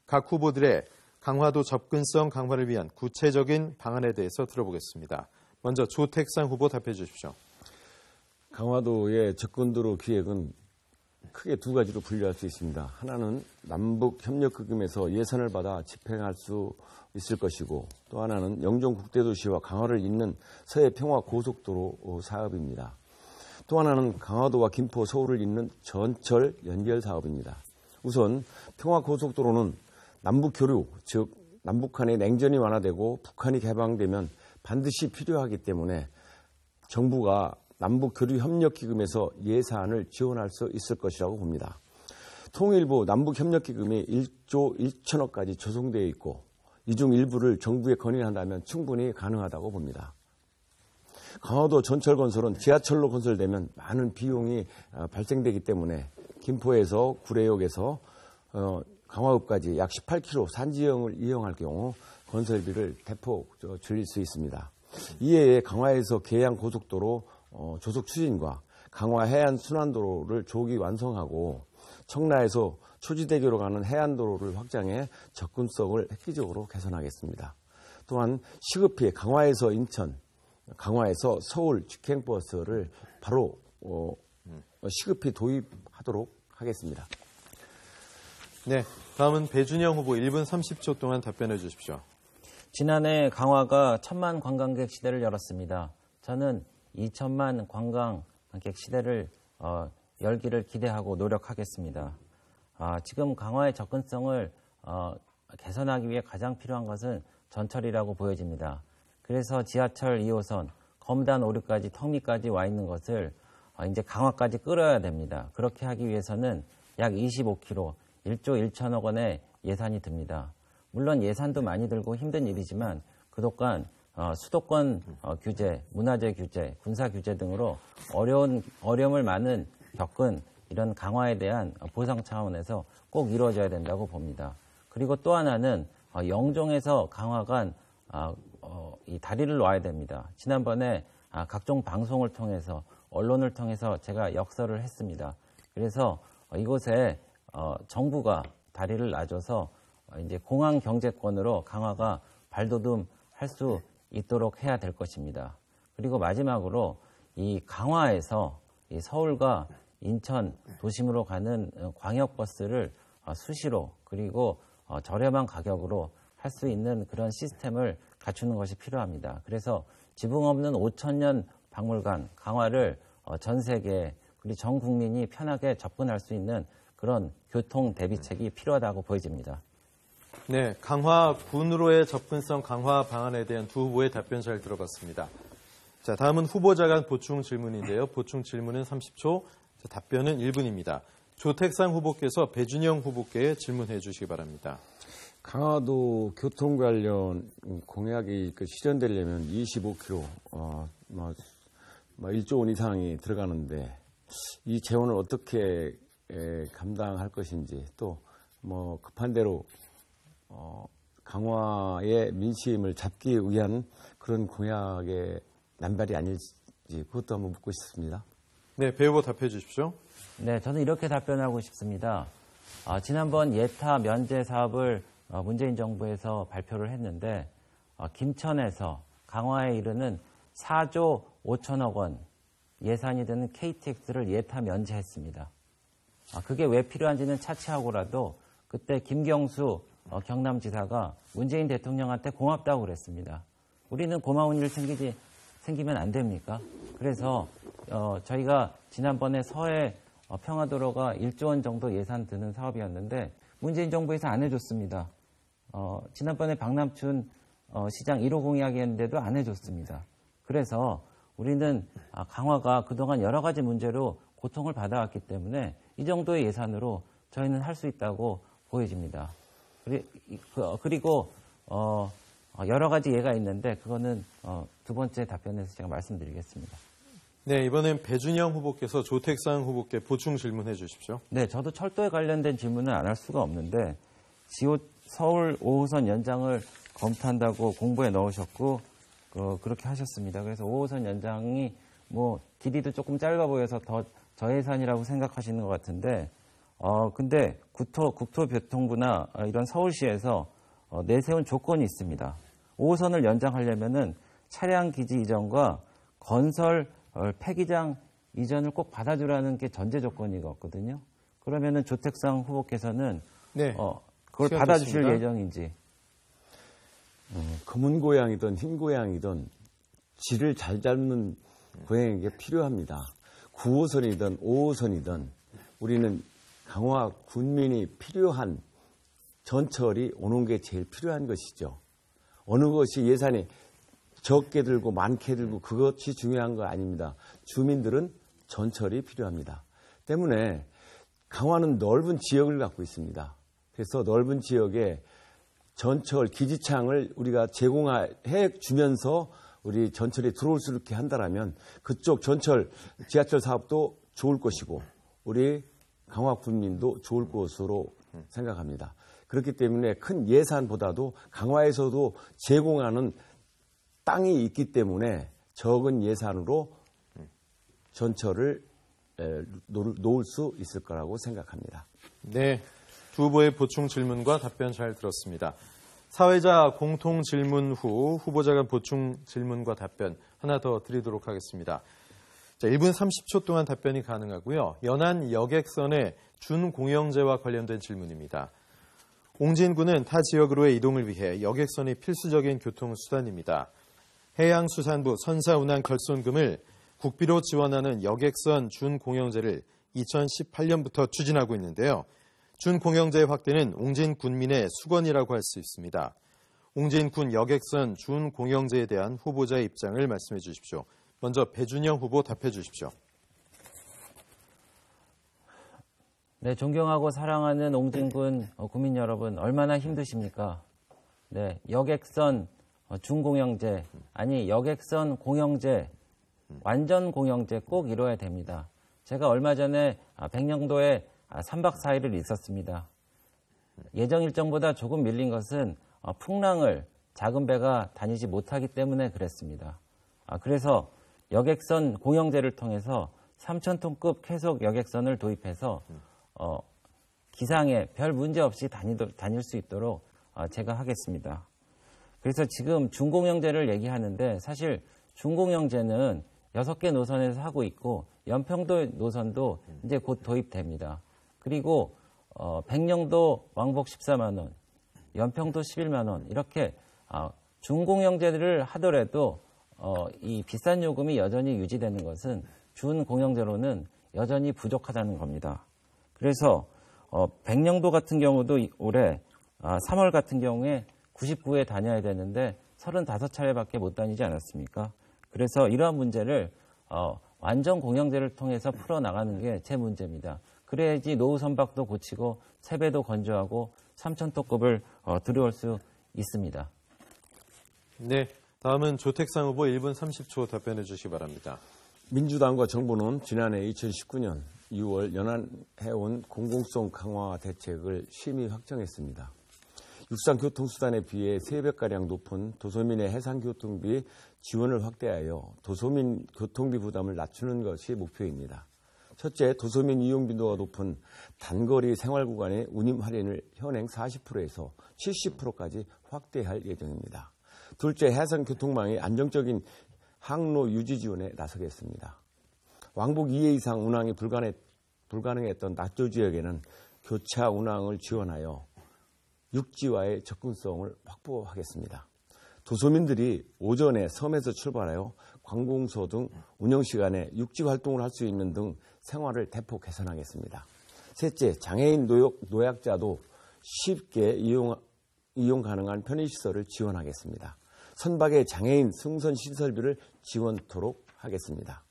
S1: 각 후보들의 강화도 접근성 강화를 위한 구체적인 방안에 대해서 들어보겠습니다. 먼저 조택상 후보 답해 주십시오.
S2: 강화도의 접근도로 기획은 크게 두 가지로 분류할 수 있습니다. 하나는 남북협력기금에서 예산을 받아 집행할 수 있을 것이고 또 하나는 영종국대도시와 강화를 잇는 서해평화고속도로 사업입니다. 또 하나는 강화도와 김포, 서울을 잇는 전철 연결 사업입니다. 우선 평화고속도로는 남북교류, 즉 남북한의 냉전이 완화되고 북한이 개방되면 반드시 필요하기 때문에 정부가 남북교류협력기금에서 예산을 지원할 수 있을 것이라고 봅니다. 통일부 남북협력기금이 1조 1천억까지 조성되어 있고 이 중 일부를 정부에 건의한다면 충분히 가능하다고 봅니다. 강화도 전철 건설은 지하철로 건설되면 많은 비용이 발생되기 때문에 김포에서 구례역에서 강화읍까지 약 18km 산지형을 이용할 경우 건설비를 대폭 줄일 수 있습니다. 이에 강화에서 계양 고속도로 조속 추진과 강화 해안 순환도로를 조기 완성하고 청라에서 초지대교로 가는 해안도로를 확장해 접근성을 획기적으로 개선하겠습니다. 또한 시급히 강화에서 인천, 강화에서 서울 직행버스를 바로 시급히 도입하도록 하겠습니다.
S1: 네, 다음은 배준영 후보 1분 30초 동안 답변해 주십시오.
S3: 지난해 강화가 1000만 관광객 시대를 열었습니다. 저는 2000만 관광객 시대를 열기를 기대하고 노력하겠습니다. 지금 강화의 접근성을 개선하기 위해 가장 필요한 것은 전철이라고 보여집니다. 그래서 지하철 2호선, 검단 오류까지 턱밑까지 와 있는 것을 이제 강화까지 끌어야 됩니다. 그렇게 하기 위해서는 약 25km, 1조 1천억 원의 예산이 듭니다. 물론 예산도 많이 들고 힘든 일이지만 그동안 수도권 규제, 문화재 규제, 군사 규제 등으로 어려움을 많은 겪은 이런 강화에 대한 보상 차원에서 꼭 이루어져야 된다고 봅니다. 그리고 또 하나는 영종에서 강화 간 이 다리를 놔야 됩니다. 지난번에 각종 방송을 통해서 언론을 통해서 제가 역설을 했습니다. 그래서 이곳에 정부가 다리를 놔줘서 이제 공항 경제권으로 강화가 발돋움할 수 있도록 해야 될 것입니다. 그리고 마지막으로 이 강화에서 이 서울과 인천 도심으로 가는 광역버스를 수시로 그리고 저렴한 가격으로 할 수 있는 그런 시스템을 갖추는 것이 필요합니다. 그래서 지붕 없는 5000년 박물관 강화를 전 세계 그리고 전 국민이 편하게 접근할 수 있는 그런 교통 대비책이 필요하다고 보여집니다.
S1: 네, 강화군으로의 접근성 강화 방안에 대한 두 후보의 답변 잘 들어봤습니다. 자, 다음은 후보자 간 보충 질문인데요. 보충 질문은 30초, 답변은 1분입니다. 조택상 후보께서 배준영 후보께 질문해 주시기 바랍니다.
S2: 강화도 교통 관련 공약이 실현되려면 25km, 1조 원 이상이 들어가는데 이 재원을 어떻게 감당할 것인지 또 급한 대로 강화의 민심을 잡기 위한 그런 공약의 남발이 아닐지 그것도 한번 묻고 싶습니다.
S1: 네, 배 후보 답해 주십시오.
S3: 네, 저는 이렇게 답변하고 싶습니다. 지난번 예타 면제 사업을 문재인 정부에서 발표를 했는데 김천에서 강화에 이르는 4조 5천억 원 예산이 되는 KTX를 예타 면제했습니다. 그게 왜 필요한지는 차치하고라도 그때 김경수 경남지사가 문재인 대통령한테 고맙다고 그랬습니다. 우리는 고마운 일 생기면 안 됩니까? 그래서 저희가 지난번에 서해 평화도로가 1조 원 정도 예산 드는 사업이었는데 문재인 정부에서 안 해줬습니다. 지난번에 박남춘 시장 1호 공약이었는데도 안 해줬습니다. 그래서 우리는 강화가 그동안 여러 가지 문제로 고통을 받아왔기 때문에 이 정도의 예산으로 저희는 할 수 있다고 보여집니다. 그리고 여러 가지 예가 있는데 그거는 두 번째 답변에서 제가 말씀드리겠습니다.
S1: 네, 이번엔 배준영 후보께서 조택상 후보께 보충 질문해 주십시오.
S3: 네, 저도 철도에 관련된 질문을 안 할 수가 없는데 서울 5호선 연장을 검토한다고 공보에 넣으셨고 그렇게 하셨습니다. 그래서 5호선 연장이 길이도 조금 짧아 보여서 더 저예산이라고 생각하시는 것 같은데 근데 국토교통부나 이런 서울시에서 내세운 조건이 있습니다. 5호선을 연장하려면은 차량 기지 이전과 건설 폐기장 이전을 꼭 받아주라는 게 전제 조건이거든요. 그러면은 조택상 후보께서는
S1: 네,
S3: 그걸 받아주실 예정인지.
S2: 검은 고양이든 흰 고양이든 질을 잘 잡는 고양이에게 필요합니다. 9호선이든 5호선이든 우리는 강화 군민이 필요한 전철이 오는 게 제일 필요한 것이죠. 어느 것이 예산이 적게 들고 많게 들고 그것이 중요한 거 아닙니다. 주민들은 전철이 필요합니다. 때문에 강화는 넓은 지역을 갖고 있습니다. 그래서 넓은 지역에 전철 기지창을 우리가 제공해 주면서 우리 전철이 들어올 수 있게 한다면 그쪽 전철 지하철 사업도 좋을 것이고 우리 강화 군민도 좋을 것으로 생각합니다. 그렇기 때문에 큰 예산보다도 강화에서도 제공하는 땅이 있기 때문에 적은 예산으로 전철을 놓을 수 있을 거라고 생각합니다.
S1: 네, 두 후보의 보충 질문과 답변 잘 들었습니다. 사회자 공통 질문 후 후보자 간 보충 질문과 답변 하나 더 드리도록 하겠습니다. 자, 1분 30초 동안 답변이 가능하고요. 연안 여객선의 준공영제와 관련된 질문입니다. 옹진군은 타 지역으로의 이동을 위해 여객선이 필수적인 교통수단입니다. 해양수산부 선사운항 결손금을 국비로 지원하는 여객선 준공영제를 2018년부터 추진하고 있는데요. 준공영제 확대는 옹진 군민의 수건이라고 할 수 있습니다. 옹진 군 여객선 준공영제에 대한 후보자의 입장을 말씀해 주십시오. 먼저 배준영 후보 답해 주십시오.
S3: 네, 존경하고 사랑하는 옹진군 국민 여러분, 얼마나 힘드십니까? 네, 여객선 준공영제, 아니 여객선 공영제, 완전 공영제 꼭 이뤄야 됩니다. 제가 얼마 전에 백령도에 3박 4일을 있었습니다. 예정 일정보다 조금 밀린 것은 풍랑을 작은 배가 다니지 못하기 때문에 그랬습니다. 그래서 여객선 공영제를 통해서 3,000톤급 쾌속 여객선을 도입해서 기상에 별 문제 없이 다닐 수 있도록 제가 하겠습니다. 그래서 지금 준공영제를 얘기하는데 사실 준공영제는 6개 노선에서 하고 있고 연평도 노선도 이제 곧 도입됩니다. 그리고 백령도 왕복 14만 원, 연평도 11만 원 이렇게 준공영제를 하더라도 이 비싼 요금이 여전히 유지되는 것은 준공영제로는 여전히 부족하다는 겁니다. 그래서 백령도 같은 경우도 올해 3월 같은 경우에 99회 다녀야 되는데 35차례밖에 못 다니지 않았습니까? 그래서 이러한 문제를 완전 공영제를 통해서 풀어나가는 게 제 문제입니다. 그래야지 노후 선박도 고치고 세배도 건조하고 3,000톤급을 들여올 수 있습니다.
S1: 네, 다음은 조택상 후보 1분 30초 답변해 주시기 바랍니다.
S2: 민주당과 정부는 지난해 2019년 6월 연안해온 공공성 강화 대책을 심의 확정했습니다. 육상교통수단에 비해 3배가량 높은 도소민의 해상교통비 지원을 확대하여 도소민 교통비 부담을 낮추는 것이 목표입니다. 첫째, 도소민 이용빈도가 높은 단거리 생활구간의 운임 할인을 현행 40%에서 70%까지 확대할 예정입니다. 둘째, 해상교통망의 안정적인 항로 유지 지원에 나서겠습니다. 왕복 2회 이상 운항이 불가능했던 낙조 지역에는 교차 운항을 지원하여 육지와의 접근성을 확보하겠습니다. 도소민들이 오전에 섬에서 출발하여 관공서 등 운영시간에 육지 활동을 할 수 있는 등 생활을 대폭 개선하겠습니다. 셋째, 장애인 노약자도 쉽게 이용 가능한 편의시설을 지원하겠습니다. 선박의 장애인 승선 시설비를 지원토록 하겠습니다.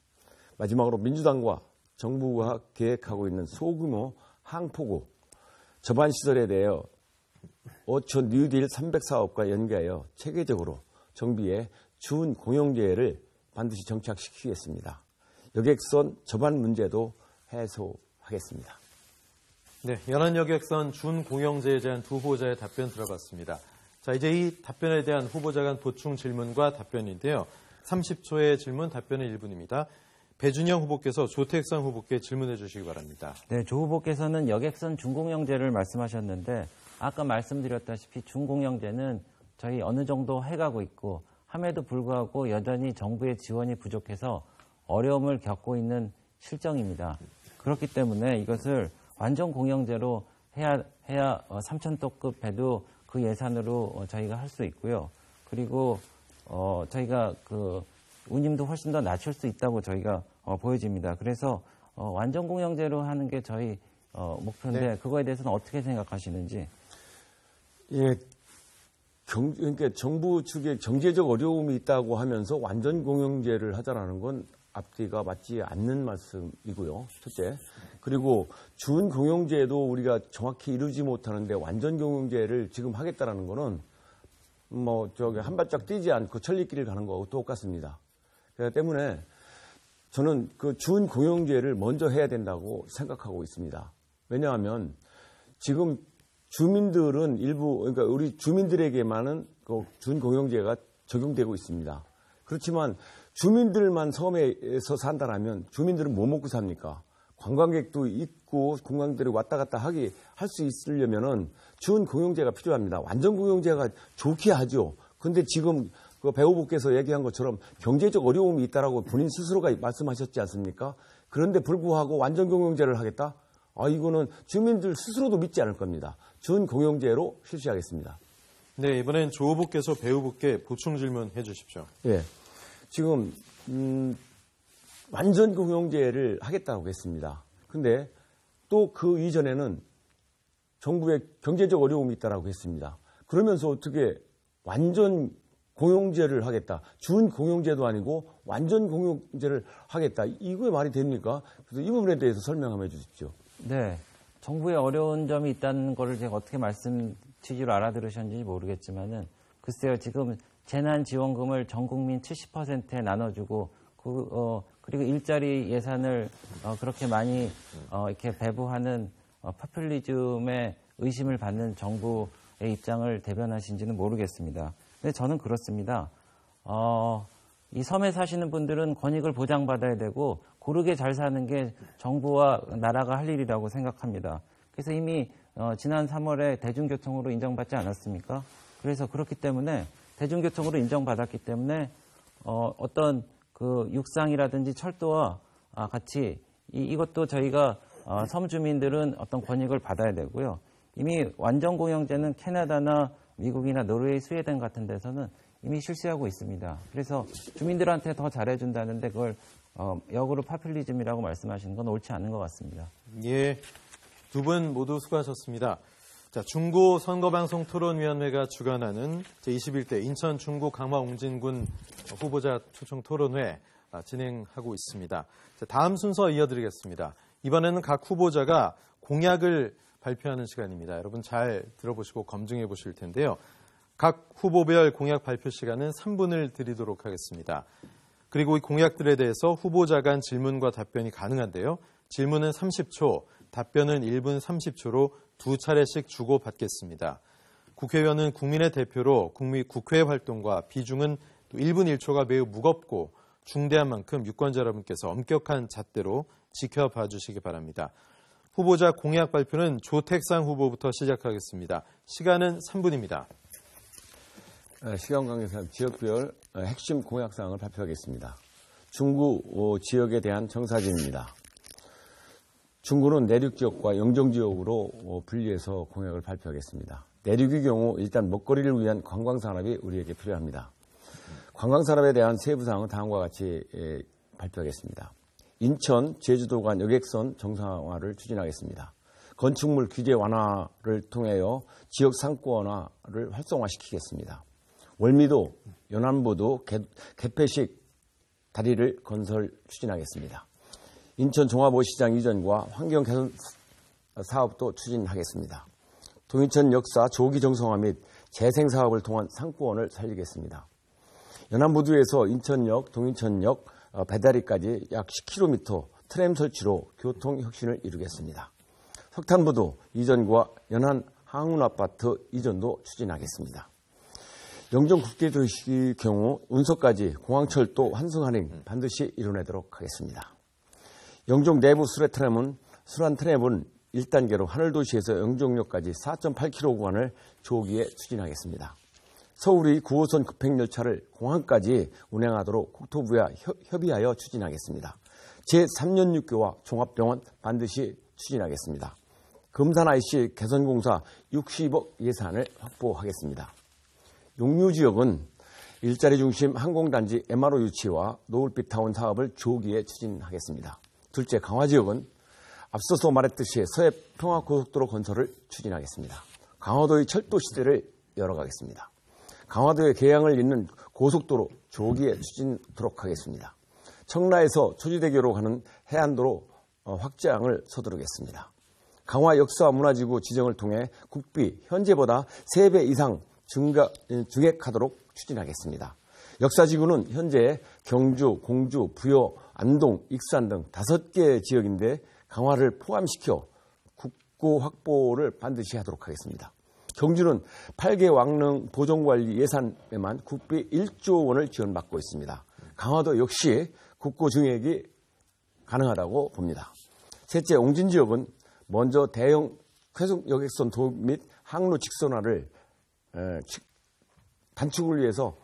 S2: 마지막으로 민주당과 정부가 계획하고 있는 소규모 항포구 접안시설에 대하여 어촌 뉴딜 300사업과 연계하여 체계적으로 정비에 준 공영제를 반드시 정착시키겠습니다. 여객선 접안 문제도 해소하겠습니다.
S1: 네, 연안여객선 준공영제에 대한 두 후보자의 답변 들어봤습니다. 자, 이제 이 답변에 대한 후보자 간 보충 질문과 답변인데요. 30초의 질문, 답변은 1분입니다. 배준영 후보께서 조택상 후보께 질문해 주시기 바랍니다.
S3: 네, 조 후보께서는 여객선 준공영제를 말씀하셨는데 아까 말씀드렸다시피 준공영제는 저희 어느 정도 해가고 있고 함에도 불구하고 여전히 정부의 지원이 부족해서 어려움을 겪고 있는 실정입니다. 그렇기 때문에 이것을 완전 공영제로 해야 3,000톤급 배도 그 예산으로 저희가 할 수 있고요. 그리고 저희가 그 운임도 훨씬 더 낮출 수 있다고 저희가 보여집니다. 그래서 완전 공영제로 하는 게 저희 목표인데
S1: 네.
S3: 그거에 대해서는 어떻게 생각하시는지?
S2: 예, 그러니까 정부 측에 경제적 어려움이 있다고 하면서 완전 공영제를 하자라는 건 앞뒤가 맞지 않는 말씀이고요. 첫째. 그리고 준 공영제도 우리가 정확히 이루지 못하는데 완전 공영제를 지금 하겠다라는 거는 한 발짝 뛰지 않고 천리길을 가는 거하고 똑같습니다. 그렇기 때문에 저는 그 준 공영제를 먼저 해야 된다고 생각하고 있습니다. 왜냐하면 지금 주민들은 그러니까 우리 주민들에게만은 그 준 공영제가 적용되고 있습니다. 그렇지만 주민들만 섬에서 산다라면 주민들은 뭐 먹고 삽니까? 관광객도 있고 관광객들이 왔다 갔다 할 수 있으려면은 준 공영제가 필요합니다. 완전 공영제가 좋게 하죠. 근데 지금 그 배 후보께서 얘기한 것처럼 경제적 어려움이 있다라고 본인 스스로가 말씀하셨지 않습니까? 그런데 불구하고 완전 공영제를 하겠다? 이거는 주민들 스스로도 믿지 않을 겁니다. 준 공영제로 실시하겠습니다.
S1: 네, 이번엔 조 후보께서 배 후보께 보충 질문 해 주십시오.
S2: 예. 지금 완전 공영제를 하겠다고 했습니다. 근데 또 그 이전에는 정부의 경제적 어려움이 있다라고 했습니다. 그러면서 어떻게 완전 공영제를 하겠다. 준 공영제도 아니고 완전 공영제를 하겠다. 이거에 말이 됩니까? 그래서 이 부분에 대해서 설명 한번 해 주십시오.
S3: 네. 정부에 어려운 점이 있다는 거를 제가 어떻게 말씀 취지로 알아들으셨는지 모르겠지만은 글쎄요. 지금 재난지원금을 전 국민 70%에 나눠주고 그리고 일자리 예산을 그렇게 많이 이렇게 배부하는 포퓰리즘에 의심을 받는 정부의 입장을 대변하신지는 모르겠습니다. 근데 저는 그렇습니다. 이 섬에 사시는 분들은 권익을 보장받아야 되고 고르게 잘 사는 게 정부와 나라가 할 일이라고 생각합니다. 그래서 이미 지난 3월에 대중교통으로 인정받지 않았습니까? 그래서 그렇기 때문에 대중교통으로 인정받았기 때문에 어떤 그 육상이라든지 철도와 같이 이것도 저희가 섬 주민들은 어떤 권익을 받아야 되고요. 이미 완전 공영제는 캐나다나 미국이나 노르웨이, 스웨덴 같은 데서는 이미 실시하고 있습니다. 그래서 주민들한테 더 잘해준다는데 그걸 역으로 파퓰리즘이라고 말씀하시는 건 옳지 않은 것 같습니다.
S1: 예, 두 분 모두 수고하셨습니다. 자, 중구 선거방송 토론위원회가 주관하는 제21대 인천 중구 강화 옹진군 후보자 초청 토론회 진행하고 있습니다. 자, 다음 순서 이어드리겠습니다. 이번에는 각 후보자가 공약을 발표하는 시간입니다. 여러분 잘 들어보시고 검증해 보실 텐데요. 각 후보별 공약 발표 시간은 3분을 드리도록 하겠습니다. 그리고 이 공약들에 대해서 후보자 간 질문과 답변이 가능한데요. 질문은 30초, 답변은 1분 30초로 두 차례씩 주고받겠습니다. 국회의원은 국민의 대표로 국회 활동과 비중은 또 1분 1초가 매우 무겁고 중대한 만큼 유권자 여러분께서 엄격한 잣대로 지켜봐 주시기 바랍니다. 후보자 공약 발표는 조택상 후보부터 시작하겠습니다. 시간은 3분입니다.
S2: 시간 관계상 지역별 핵심 공약사항을 발표하겠습니다. 중구 지역에 대한 정사진입니다. 중구는 내륙 지역과 영종 지역으로 분리해서 공약을 발표하겠습니다. 내륙의 경우 일단 먹거리를 위한 관광산업이 우리에게 필요합니다. 관광산업에 대한 세부사항은 다음과 같이 발표하겠습니다. 인천, 제주도 간 여객선 정상화를 추진하겠습니다. 건축물 규제 완화를 통하여 지역 상권화를 활성화시키겠습니다. 월미도, 연안부도 개폐식 다리를 건설 추진하겠습니다. 인천 종합어시장 이전과 환경 개선 사업도 추진하겠습니다. 동인천 역사 조기 정성화 및 재생 사업을 통한 상권을 살리겠습니다. 연안부두에서 인천역, 동인천역, 배다리까지 약 10km 트램 설치로 교통 혁신을 이루겠습니다. 석탄부두 이전과 연안 항운아파트 이전도 추진하겠습니다. 영종 국제도시의 경우 운석까지 공항철도 환승 할인 반드시 이뤄내도록 하겠습니다. 영종 내부 수란 트램은 1단계로 하늘도시에서 영종역까지 4.8km 구간을 조기에 추진하겠습니다. 서울의 9호선 급행열차를 공항까지 운행하도록 국토부와 협의하여 추진하겠습니다. 제3년육교와 종합병원 반드시 추진하겠습니다. 금산 IC 개선공사 60억 예산을 확보하겠습니다. 용류지역은 일자리 중심 항공단지 MRO 유치와 노을빛타운 사업을 조기에 추진하겠습니다. 둘째, 강화지역은 앞서서 말했듯이 서해 평화고속도로 건설을 추진하겠습니다. 강화도의 철도 시대를 열어가겠습니다. 강화도의 개양을 잇는 고속도로 조기에 추진하도록 하겠습니다. 청라에서 초지대교로 가는 해안도로 확장을 서두르겠습니다. 강화 역사문화지구 지정을 통해 국비 현재보다 3배 이상 증액하도록 추진하겠습니다. 역사지구는 현재 경주, 공주, 부여, 안동, 익산 등 5개 지역인데 강화를 포함시켜 국고 확보를 반드시 하도록 하겠습니다. 경주는 8개 왕릉 보존관리 예산에만 국비 1조 원을 지원받고 있습니다. 강화도 역시 국고 증액이 가능하다고 봅니다. 셋째, 옹진 지역은 먼저 대형 쾌속 여객선 도입 및 항로 직선화를 단축을 위해서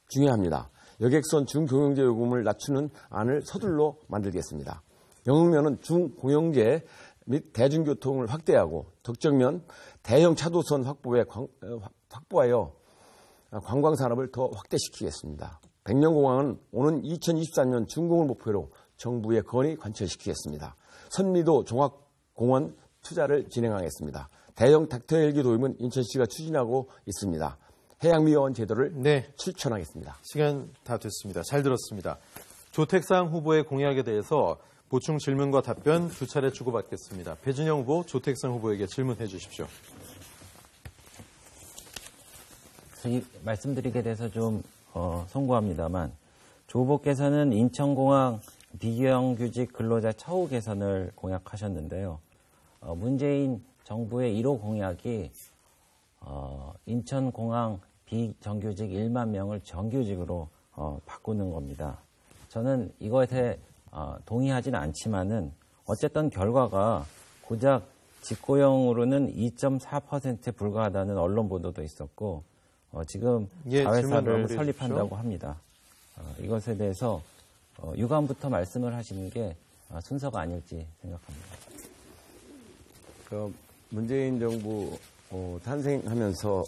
S2: 중요합니다. 여객선 중공영제 요금을 낮추는 안을 서둘러 만들겠습니다. 영흥면은 중공영제 및 대중교통을 확대하고 덕정면 대형 차도선 확보하여 관광산업을 더 확대시키겠습니다. 백령공항은 오는 2024년 준공을 목표로 정부의 건의 관철시키겠습니다. 선미도 종합공원 투자를 진행하겠습니다. 대형 닥터 헬기 도입은 인천시가 추진하고 있습니다. 해양미화원 제도를 실천하겠습니다.
S1: 시간 다 됐습니다. 잘 들었습니다. 조택상 후보의 공약에 대해서 보충 질문과 답변 2차례 주고받겠습니다. 배준영 후보, 조택상 후보에게 질문해 주십시오.
S3: 말씀드리게 돼서 좀 송구합니다만 조 후보께서는 인천공항 비경규직 근로자 처우 개선을 공약하셨는데요. 문재인 정부의 1호 공약이 인천공항 비정규직 1만 명을 정규직으로 바꾸는 겁니다. 저는 이것에 동의하지는 않지만은 어쨌든 결과가 고작 직고용으로는 2.4%에 불과하다는 언론 보도도 있었고 지금 자회사를 설립한다고 합니다. 이것에 대해서 유감부터 말씀을 하시는 게 순서가 아닐지 생각합니다.
S2: 문재인 정부 탄생하면서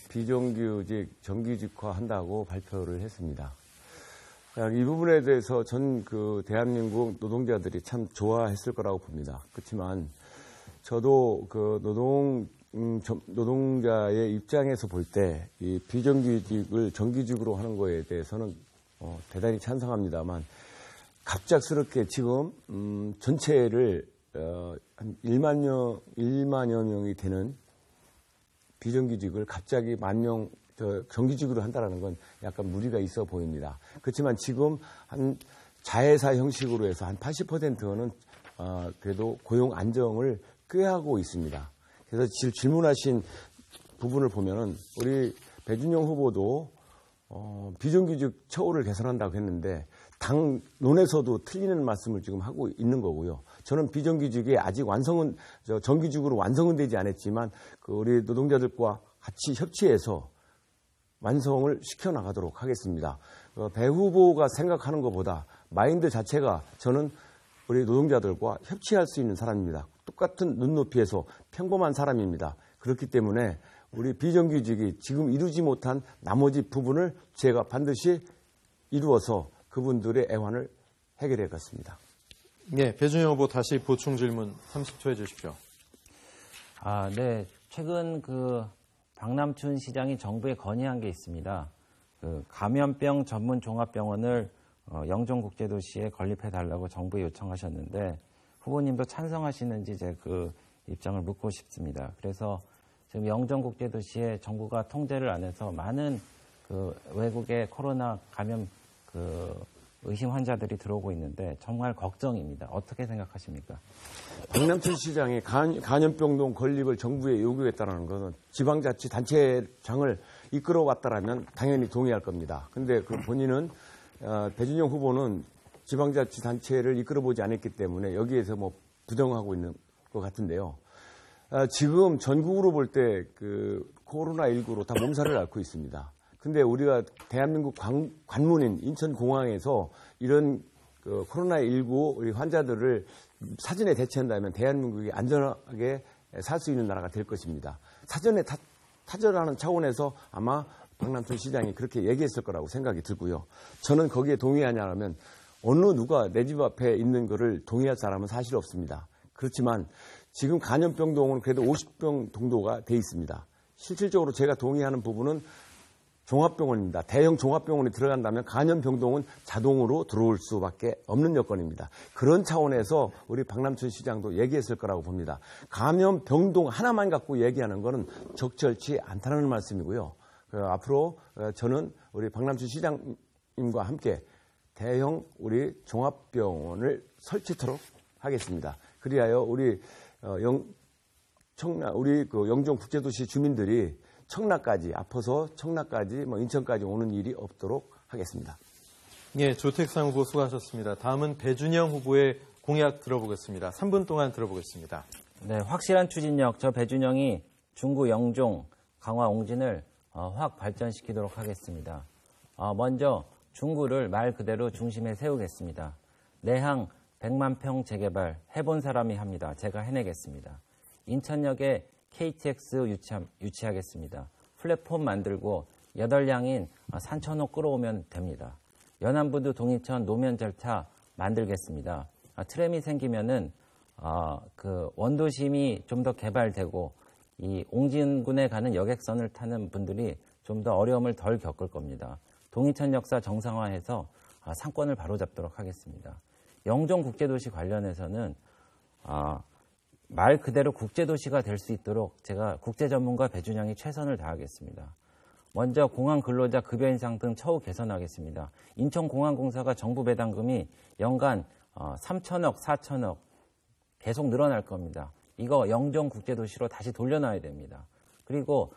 S2: 비정규직 정규직화한다고 발표를 했습니다. 이 부분에 대해서 전 대한민국 노동자들이 참 좋아했을 거라고 봅니다. 그렇지만 저도 노동자의 입장에서 볼 때 이 비정규직을 정규직으로 하는 거에 대해서는 대단히 찬성합니다만 갑작스럽게 지금 전체를 한 1만여 명이 되는 비정규직을 갑자기 10,000명 정규직으로 한다는 건 약간 무리가 있어 보입니다. 그렇지만 지금 한 자회사 형식으로 해서 한 80%는 그래도 고용 안정을 꾀하고 있습니다. 그래서 질문하신 부분을 보면은 우리 배준영 후보도 비정규직 처우를 개선한다고 했는데 당론에서도 틀리는 말씀을 지금 하고 있는 거고요. 저는 비정규직이 아직 정규직으로 완성은 되지 않았지만 우리 노동자들과 같이 협치해서 완성을 시켜나가도록 하겠습니다. 배 후보가 생각하는 것보다 마인드 자체가 저는 우리 노동자들과 협치할 수 있는 사람입니다. 똑같은 눈높이에서 평범한 사람입니다. 그렇기 때문에 우리 비정규직이 지금 이루지 못한 나머지 부분을 제가 반드시 이루어서 그분들의 애환을 해결해갔습니다.
S1: 네, 배준영 후보 다시 보충 질문 30초 해주십시오.
S3: 네. 최근 박남춘 시장이 정부에 건의한 게 있습니다. 감염병 전문 종합병원을 영종국제도시에 건립해달라고 정부에 요청하셨는데 후보님도 찬성하시는지 제 그 입장을 묻고 싶습니다. 그래서 지금 영종국제도시에 정부가 통제를 안 해서 많은 외국의 코로나 감염 의심 환자들이 들어오고 있는데 정말 걱정입니다. 어떻게 생각하십니까?
S2: 박남춘 시장이 간염병동 건립을 정부에 요구했다는 것은 지방자치단체장을 이끌어왔다라면 당연히 동의할 겁니다. 그런데 본인은 배준영 후보는 지방자치단체를 이끌어보지 않았기 때문에 여기에서 부정하고 있는 것 같은데요. 지금 전국으로 볼 때 코로나19로 다 몸살을 앓고 있습니다. 근데 우리가 대한민국 관문인 인천공항에서 이런 코로나19 우리 환자들을 사전에 대처한다면 대한민국이 안전하게 살 수 있는 나라가 될 것입니다. 사전에 타전하는 차원에서 아마 박남춘 시장이 그렇게 얘기했을 거라고 생각이 들고요. 저는 거기에 동의하냐면 어느 누가 내 집 앞에 있는 거를 동의할 사람은 사실 없습니다. 그렇지만 지금 간염병동은 그래도 50병 정도가 돼 있습니다. 실질적으로 제가 동의하는 부분은 종합병원입니다. 대형 종합병원이 들어간다면 간염병동은 자동으로 들어올 수밖에 없는 여건입니다. 그런 차원에서 우리 박남춘 시장도 얘기했을 거라고 봅니다. 감염병동 하나만 갖고 얘기하는 것은 적절치 않다는 말씀이고요. 앞으로 저는 우리 박남춘 시장님과 함께 대형 우리 종합병원을 설치토록 하겠습니다. 그리하여 우리 영종국제도시 주민들이 청라까지 아파서 청라까지 인천까지 오는 일이 없도록 하겠습니다.
S1: 예, 조택상 후보 수고하셨습니다. 다음은 배준영 후보의 공약 들어보겠습니다. 3분 동안 들어보겠습니다.
S3: 네, 확실한 추진력. 저 배준영이 중구 영종, 강화 옹진을 확 발전시키도록 하겠습니다. 먼저 중구를 말 그대로 중심에 세우겠습니다. 내항 100만 평 재개발 해본 사람이 합니다. 제가 해내겠습니다. 인천역에 KTX 유치하겠습니다. 플랫폼 만들고 8량인 산천호 끌어오면 됩니다. 연안부두 동이천 노면 절차 만들겠습니다. 트램이 생기면은 원도심이 좀 더 개발되고 이 옹진군에 가는 여객선을 타는 분들이 좀 더 어려움을 덜 겪을 겁니다. 동이천 역사 정상화해서 상권을 바로잡도록 하겠습니다. 영종국제도시 관련해서는 말 그대로 국제도시가 될 수 있도록 제가 국제전문가 배준영이 최선을 다하겠습니다. 먼저 공항 근로자 급여 인상 등 처우 개선하겠습니다. 인천공항공사가 정부 배당금이 연간 3천억, 4천억 계속 늘어날 겁니다. 이거 영종국제도시로 다시 돌려놔야 됩니다. 그리고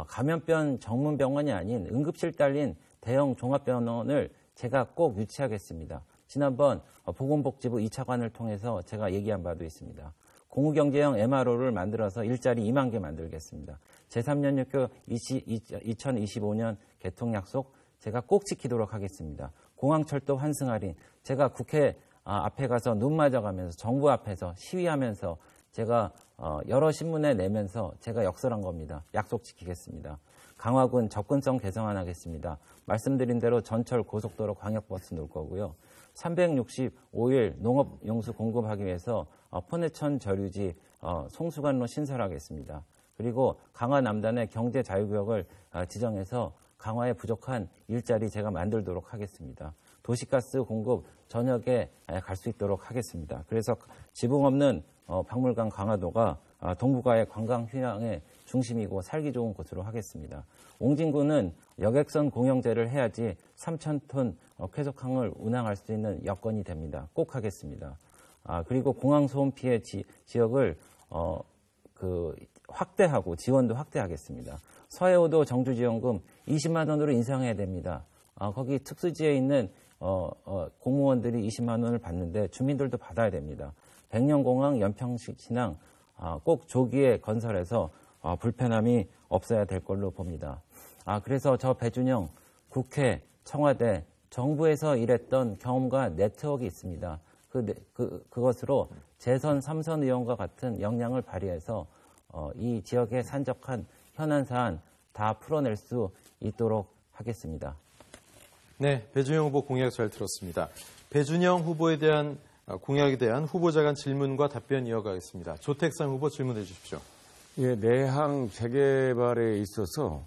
S3: 감염병 전문병원이 아닌 응급실 딸린 대형 종합병원을 제가 꼭 유치하겠습니다. 지난번 보건복지부 2차관을 통해서 제가 얘기한 바도 있습니다. 공우경제형 MRO를 만들어서 일자리 2만 개 만들겠습니다. 제3연역교 2025년 개통 약속 제가 꼭 지키도록 하겠습니다. 공항철도 환승 할인 제가 국회 앞에 가서 눈 맞아가면서 정부 앞에서 시위하면서 제가 여러 신문에 내면서 제가 역설한 겁니다. 약속 지키겠습니다. 강화군 접근성 개선하겠습니다. 말씀드린 대로 전철 고속도로 광역버스 놓을 거고요. 365일 농업용수 공급하기 위해서 포내천 저류지 송수관로 신설하겠습니다. 그리고 강화 남단의 경제자유구역을 지정해서 강화에 부족한 일자리 제가 만들도록 하겠습니다. 도시가스 공급 전역에 갈 수 있도록 하겠습니다. 그래서 지붕 없는 박물관 강화도가 동북아의 관광 휴양의 중심이고 살기 좋은 곳으로 하겠습니다. 옹진군은 여객선 공영제를 해야지 3,000톤 쾌속항을 운항할 수 있는 여건이 됩니다. 꼭 하겠습니다. 그리고 공항 소음 피해 지역을 확대하고 지원도 확대하겠습니다. 서해오도 정주지원금 20만 원으로 인상해야 됩니다. 거기 특수지에 있는 공무원들이 20만 원을 받는데 주민들도 받아야 됩니다. 백령공항, 연평신항 꼭 조기에 건설해서 불편함이 없어야 될 걸로 봅니다. 그래서 저 배준영 국회, 청와대, 정부에서 일했던 경험과 네트워크가 있습니다. 그것으로 재선 3선 의원과 같은 역량을 발휘해서 이 지역의 산적한 현안 사안 다 풀어낼 수 있도록 하겠습니다.
S1: 네, 배준영 후보 공약 잘 들었습니다. 배준영 후보에 대한 공약에 대한 후보자 간 질문과 답변 이어가겠습니다. 조택상 후보 질문해 주십시오.
S2: 예, 내항 재개발에 있어서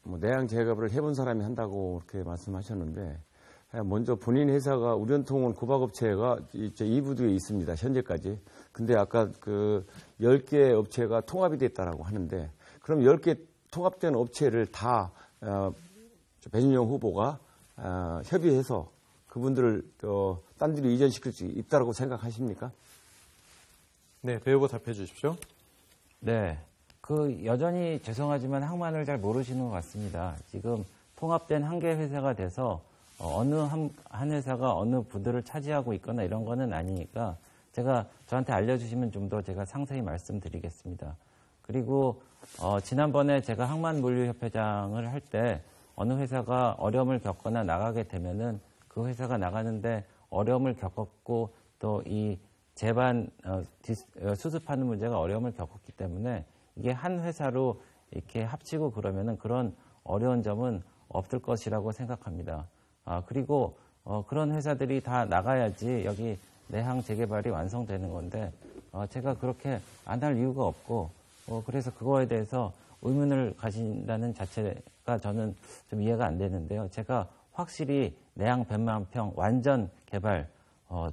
S2: 내항 재개발을 해본 사람이 한다고 그렇게 말씀하셨는데 먼저 본인 회사가 우련통운 고박업체가 이제 2부두에 있습니다. 현재까지. 근데 아까 그 10개 업체가 통합이 됐다라고 하는데 그럼 10개 통합된 업체를 다 배준영 후보가 협의해서 그분들을 딴 데로 이전시킬 수 있다고 생각하십니까?
S1: 네, 배 후보 답해 주십시오.
S3: 네, 여전히 죄송하지만 항만을 잘 모르시는 것 같습니다. 지금 통합된 한 개 회사가 돼서 어느 한 회사가 어느 부들을 차지하고 있거나 이런 거는 아니니까 저한테 알려주시면 좀 더 제가 상세히 말씀드리겠습니다. 그리고 지난번에 제가 항만물류협회장을 할 때 어느 회사가 어려움을 겪거나 나가게 되면은 그 회사가 나가는데 어려움을 겪었고 또 이 제반 수습하는 문제가 어려움을 겪었기 때문에 이게 한 회사로 이렇게 합치고 그러면은 그런 어려운 점은 없을 것이라고 생각합니다. 그리고 그런 회사들이 다 나가야지 여기 내항 재개발이 완성되는 건데 제가 그렇게 안 할 이유가 없고 그래서 그거에 대해서 의문을 가진다는 자체가 저는 좀 이해가 안 되는데요. 제가 확실히 내항 100만 평 완전 개발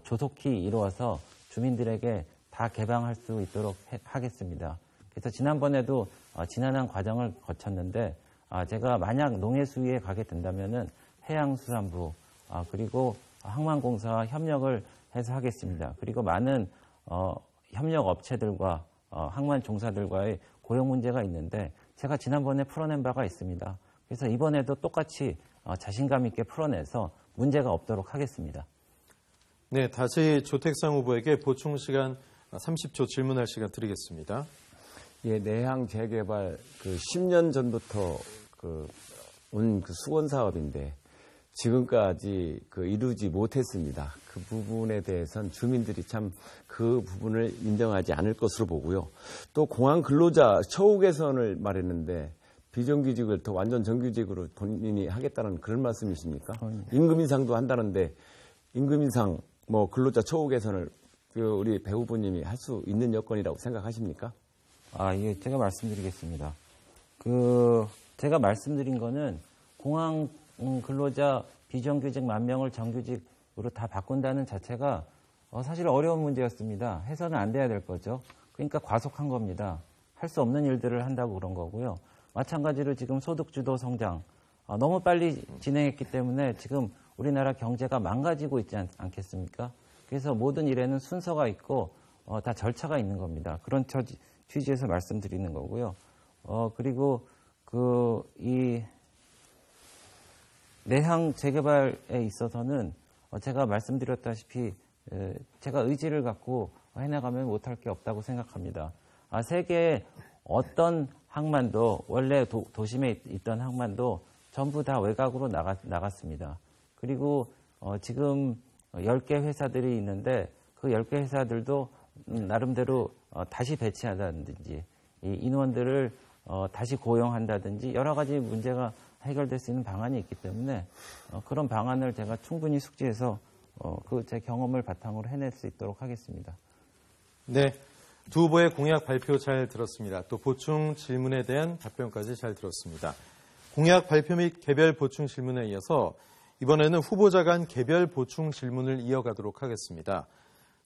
S3: 조속히 이루어서 주민들에게 다 개방할 수 있도록 하겠습니다. 그래서 지난번에도 지난한 과정을 거쳤는데 제가 만약 농해수위에 가게 된다면은 해양수산부 그리고 항만공사와 협력을 해서 하겠습니다. 그리고 많은 협력 업체들과 항만 종사들과의 고용 문제가 있는데 제가 지난번에 풀어낸 바가 있습니다. 그래서 이번에도 똑같이 자신감 있게 풀어내서 문제가 없도록 하겠습니다.
S1: 네, 다시 조택상 후보에게 보충 시간 30초 질문할 시간 드리겠습니다.
S2: 예, 내항 재개발 10년 전부터 온 수건 사업인데 지금까지 이루지 못했습니다. 그 부분에 대해서는 주민들이 참 그 부분을 인정하지 않을 것으로 보고요. 또 공항 근로자 처우 개선을 말했는데 비정규직을 더 완전 정규직으로 본인이 하겠다는 그런 말씀이십니까? 임금 인상도 한다는데 임금 인상, 근로자 처우 개선을 우리 배 후보님이 할 수 있는 여건이라고 생각하십니까?
S3: 예, 제가 말씀드리겠습니다. 제가 말씀드린 거는 공항 근로자 비정규직 10,000명을 정규직으로 다 바꾼다는 자체가 사실 어려운 문제였습니다. 해서는 안 돼야 될 거죠. 그러니까 과속한 겁니다. 할 수 없는 일들을 한다고 그런 거고요. 마찬가지로 지금 소득주도 성장 너무 빨리 진행했기 때문에 지금 우리나라 경제가 망가지고 있지 않겠습니까? 그래서 모든 일에는 순서가 있고 다 절차가 있는 겁니다. 그런 취지에서 말씀드리는 거고요. 그리고 이 내항 재개발에 있어서는 제가 말씀드렸다시피 제가 의지를 갖고 해나가면 못할 게 없다고 생각합니다. 세계의 어떤 항만도 원래 도심에 있던 항만도 전부 다 외곽으로 나갔습니다. 그리고 지금 10개 회사들이 있는데 그 10개 회사들도 나름대로 다시 배치한다든지 이 인원들을 다시 고용한다든지 여러 가지 문제가 해결될 수 있는 방안이 있기 때문에 그런 방안을 제가 충분히 숙지해서 제 경험을 바탕으로 해낼 수 있도록 하겠습니다.
S1: 네, 두 후보의 공약 발표 잘 들었습니다. 또 보충 질문에 대한 답변까지 잘 들었습니다. 공약 발표 및 개별 보충 질문에 이어서 이번에는 후보자 간 개별 보충 질문을 이어가도록 하겠습니다.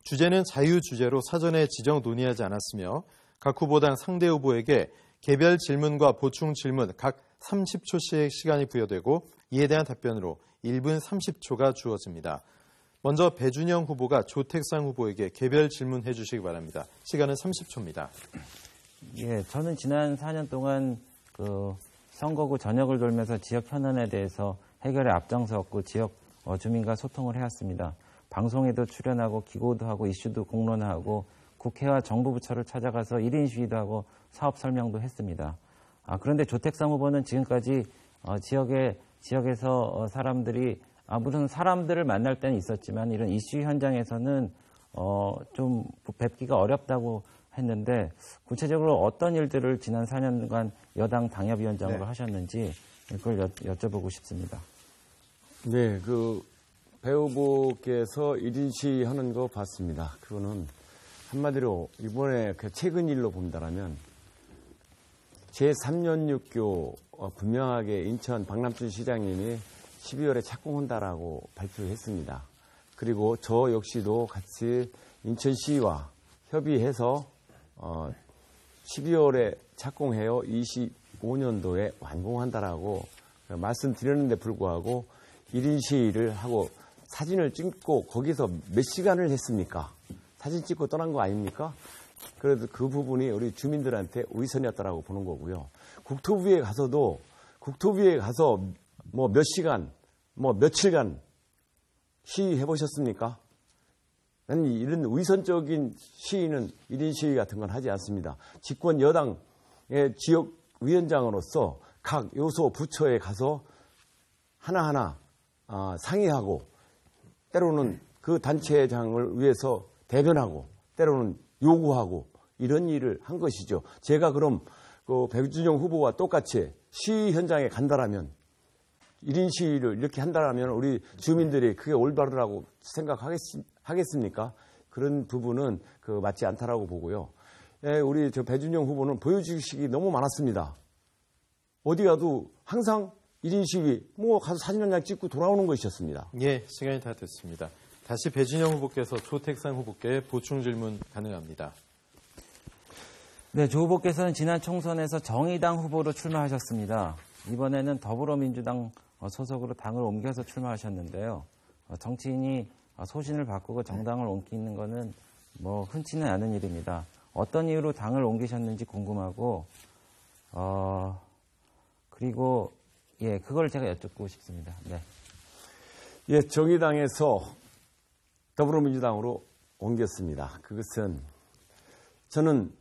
S1: 주제는 자유 주제로 사전에 지정 논의하지 않았으며 각 후보당 상대 후보에게 개별 질문과 보충 질문 각 30초씩 시간이 부여되고 이에 대한 답변으로 1분 30초가 주어집니다. 먼저 배준영 후보가 조택상 후보에게 개별 질문해 주시기 바랍니다. 시간은 30초입니다.
S3: 예, 저는 지난 4년 동안 그 선거구 전역을 돌면서 지역 현안에 대해서 해결에 앞장섰고 지역 주민과 소통을 해왔습니다. 방송에도 출연하고 기고도 하고 이슈도 공론화하고 국회와 정부 부처를 찾아가서 1인 시위도 하고 사업 설명도 했습니다. 그런데 조택상 후보는 지금까지 지역에서 사람들이 물론 사람들을 만날 때는 있었지만 이런 이슈 현장에서는 좀 뵙기가 어렵다고 했는데 구체적으로 어떤 일들을 지난 4년간 여당 당협위원장으로 하셨는지 그걸 여쭤보고 싶습니다.
S2: 네, 배 후보께서 1인 시위 하는 거 봤습니다. 그거는 한마디로 이번에 최근 일로 본다라면 제3연육교 분명하게 인천 박남춘 시장님이 12월에 착공한다라고 발표했습니다. 그리고 저 역시도 같이 인천시와 협의해서 12월에 착공해요. 25년도에 완공한다라고 말씀드렸는데 불구하고 1인 시위를 하고 사진을 찍고 거기서 몇 시간을 했습니까? 사진 찍고 떠난 거 아닙니까? 그래도 그 부분이 우리 주민들한테 위선이었다라고 보는 거고요. 국토부에 가서 뭐 몇 시간, 뭐 며칠간 시위해 보셨습니까? 아니, 이런 위선적인 시위는 1인 시위 같은 건 하지 않습니다. 집권 여당의 지역위원장으로서 각 요소 부처에 가서 하나하나 상의하고 때로는 그 단체장을 위해서 대변하고 때로는 요구하고 이런 일을 한 것이죠. 제가 그럼 배준영 후보와 똑같이 시위 현장에 간다라면 1인 시위를 이렇게 한다라면 우리 주민들이 그게 올바르라고 생각하겠습니까? 그런 부분은 맞지 않다라고 보고요. 우리 배준영 후보는 보여주식이 너무 많았습니다. 어디 가도 항상 1인 시위, 가서 사진 한 장 찍고 돌아오는 것이었습니다.
S1: 예, 시간이 다 됐습니다. 다시 배준영 후보께서 조택상 후보께 보충 질문 가능합니다.
S3: 네, 조 후보께서는 지난 총선에서 정의당 후보로 출마하셨습니다. 이번에는 더불어민주당 소속으로 당을 옮겨서 출마하셨는데요. 정치인이 소신을 바꾸고 정당을 옮기는 것은 흔치는 않은 일입니다. 어떤 이유로 당을 옮기셨는지 궁금하고, 그리고 그걸 제가 여쭙고 싶습니다. 네.
S2: 예, 정의당에서 더불어민주당으로 옮겼습니다. 그것은 저는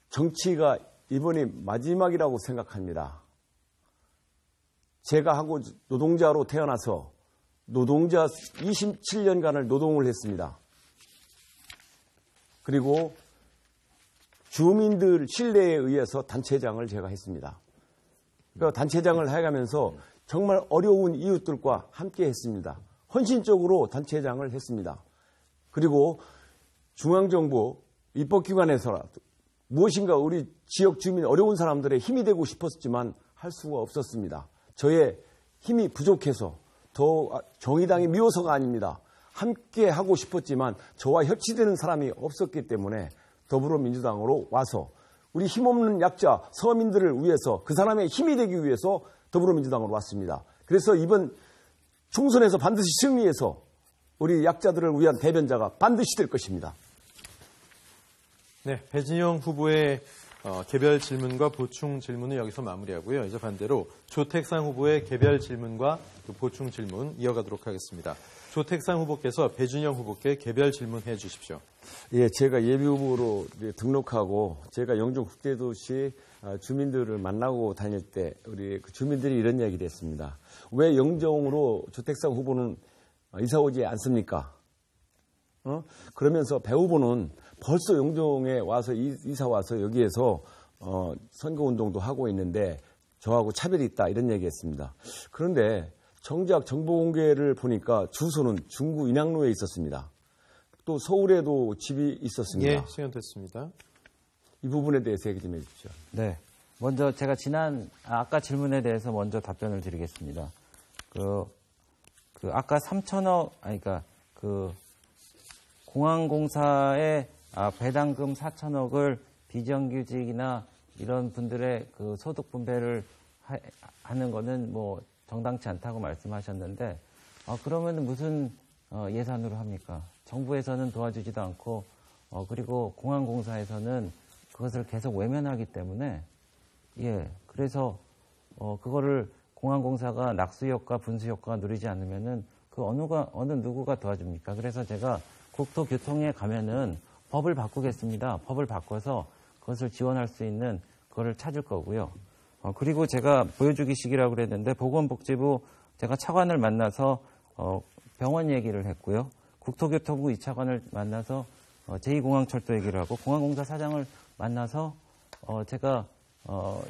S2: 정치가 이번이 마지막이라고 생각합니다. 제가 하고 노동자로 태어나서 노동자 27년간을 노동을 했습니다. 그리고 주민들 신뢰에 의해서 단체장을 제가 했습니다. 그러니까 단체장을 해가면서 정말 어려운 이웃들과 함께 했습니다. 헌신적으로 단체장을 했습니다. 그리고 중앙정부 입법기관에서라도 무엇인가 우리 지역 주민 어려운 사람들의 힘이 되고 싶었지만 할 수가 없었습니다. 저의 힘이 부족해서 더 정의당이 미워서가 아닙니다. 함께 하고 싶었지만 저와 협치되는 사람이 없었기 때문에 더불어민주당으로 와서 우리 힘없는 약자 서민들을 위해서 그 사람의 힘이 되기 위해서 더불어민주당으로 왔습니다. 그래서 이번 총선에서 반드시 승리해서 우리 약자들을 위한 대변자가 반드시 될 것입니다.
S1: 네, 배준영 후보의 개별 질문과 보충 질문은 여기서 마무리하고요. 이제 반대로 조택상 후보의 개별 질문과 보충 질문 이어가도록 하겠습니다. 조택상 후보께서 배준영 후보께 개별 질문해 주십시오.
S2: 예, 제가 예비 후보로 등록하고 제가 영종 국제도시 주민들을 만나고 다닐 때 우리 주민들이 이런 이야기를 했습니다. 왜 영종으로 조택상 후보는 이사 오지 않습니까? 그러면서 배 후보는 벌써 영종에 와서 이사 와서 여기에서 선거운동도 하고 있는데 저하고 차별이 있다 이런 얘기했습니다. 그런데 정작 정보 공개를 보니까 주소는 중구 인양로에 있었습니다. 또 서울에도 집이 있었습니다.
S1: 예, 시간 됐습니다.
S2: 이 부분에 대해서 얘기 좀 해주십시오.
S3: 네. 먼저 제가 아까 질문에 대해서 먼저 답변을 드리겠습니다. 아까 3천억, 공항공사의 배당금 4천억을 비정규직이나 이런 분들의 소득 분배를 하는 거는 정당치 않다고 말씀하셨는데, 그러면 무슨 예산으로 합니까? 정부에서는 도와주지도 않고 그리고 공항공사에서는 그것을 계속 외면하기 때문에 그래서 그거를 공항공사가 낙수효과, 분수효과가 누리지 않으면은 그 어느 누구가 도와줍니까? 그래서 제가 국토교통에 가면은 법을 바꾸겠습니다. 법을 바꿔서 그것을 지원할 수 있는 그거를 찾을 거고요. 그리고 제가 보여주기식이라고 그랬는데 보건복지부 제가 차관을 만나서 병원 얘기를 했고요. 국토교통부 2차관을 만나서 제2공항철도 얘기를 하고 공항공사 사장을 만나서 제가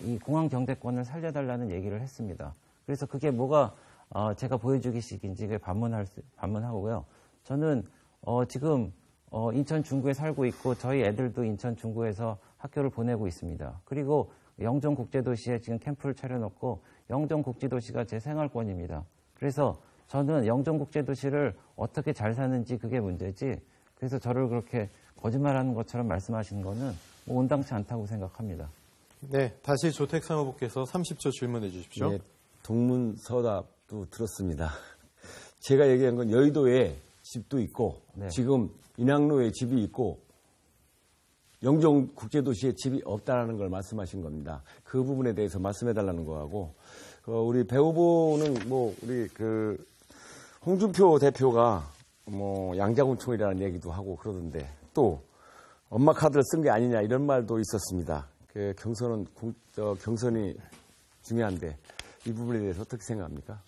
S3: 이 공항 경제권을 살려달라는 얘기를 했습니다. 그래서 그게 뭐가 제가 보여주기식인지 반문하고요. 저는 지금 인천 중구에 살고 있고 저희 애들도 인천 중구에서 학교를 보내고 있습니다. 그리고 영종국제도시에 지금 캠프를 차려놓고 영종국제도시가 제 생활권입니다. 그래서 저는 영종국제도시를 어떻게 잘 사는지 그게 문제지. 그래서 저를 그렇게 거짓말하는 것처럼 말씀하시는 거는 뭐 온당치 않다고 생각합니다.
S1: 네, 다시 조택상후보께서 30초 질문해 주십시오.
S2: 네, 동문서답도 들었습니다. 제가 얘기한 건 여의도에 집도 있고
S3: 네.
S2: 지금 인학로에 집이 있고 영종국제도시에 집이 없다라는 걸 말씀하신 겁니다. 그 부분에 대해서 말씀해달라는 거하고 우리 배 후보는 우리 홍준표 대표가 양자군총이라는 얘기도 하고 그러던데 또 엄마 카드를 쓴 게 아니냐 이런 말도 있었습니다. 경선이 중요한데 이 부분에 대해서 어떻게 생각합니까?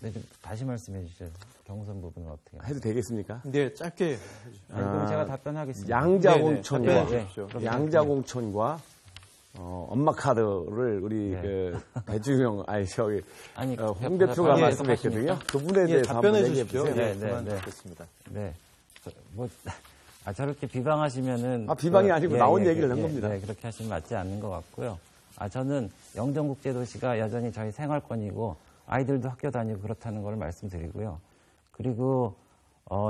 S3: 네, 좀 다시 말씀해 주시죠. 경선 부분은 어떻게
S2: 해도 되겠습니까?
S1: 네, 짧게.
S3: 그럼 제가 답변하겠습니다.
S2: 양자공천과 엄마 카드를 우리 배준영 홍 대표가 말씀했거든요. 그 부분에 대해서
S1: 답변해
S2: 한번
S1: 주십시오.
S2: 얘기해 보세요.
S1: 네, 그만 듣겠습니다.
S3: 네. 저렇게 비방하시면은.
S2: 비방이 아니고 나온 얘기를 한 겁니다.
S3: 네, 그렇게 하시면 맞지 않는 것 같고요. 저는 영종국제도시가 여전히 저희 생활권이고 아이들도 학교 다니고 그렇다는 걸 말씀드리고요. 그리고,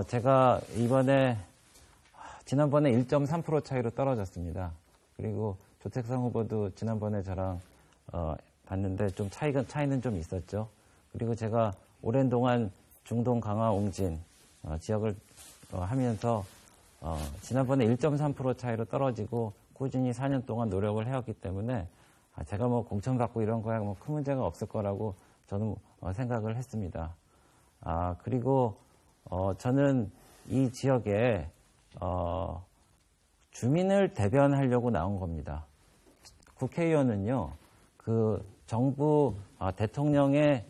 S3: 제가 지난번에 1.3% 차이로 떨어졌습니다. 그리고 조택상 후보도 지난번에 저랑, 봤는데 좀 차이는 좀 있었죠. 그리고 제가 오랜 동안 중동 강화 옹진, 지역을 하면서 지난번에 1.3% 차이로 떨어지고 꾸준히 4년 동안 노력을 해왔기 때문에 제가 공천 받고 이런 거야 큰 문제가 없을 거라고 저는 생각을 했습니다. 그리고 저는 이 지역에 주민을 대변하려고 나온 겁니다. 국회의원은요, 그 정부 대통령의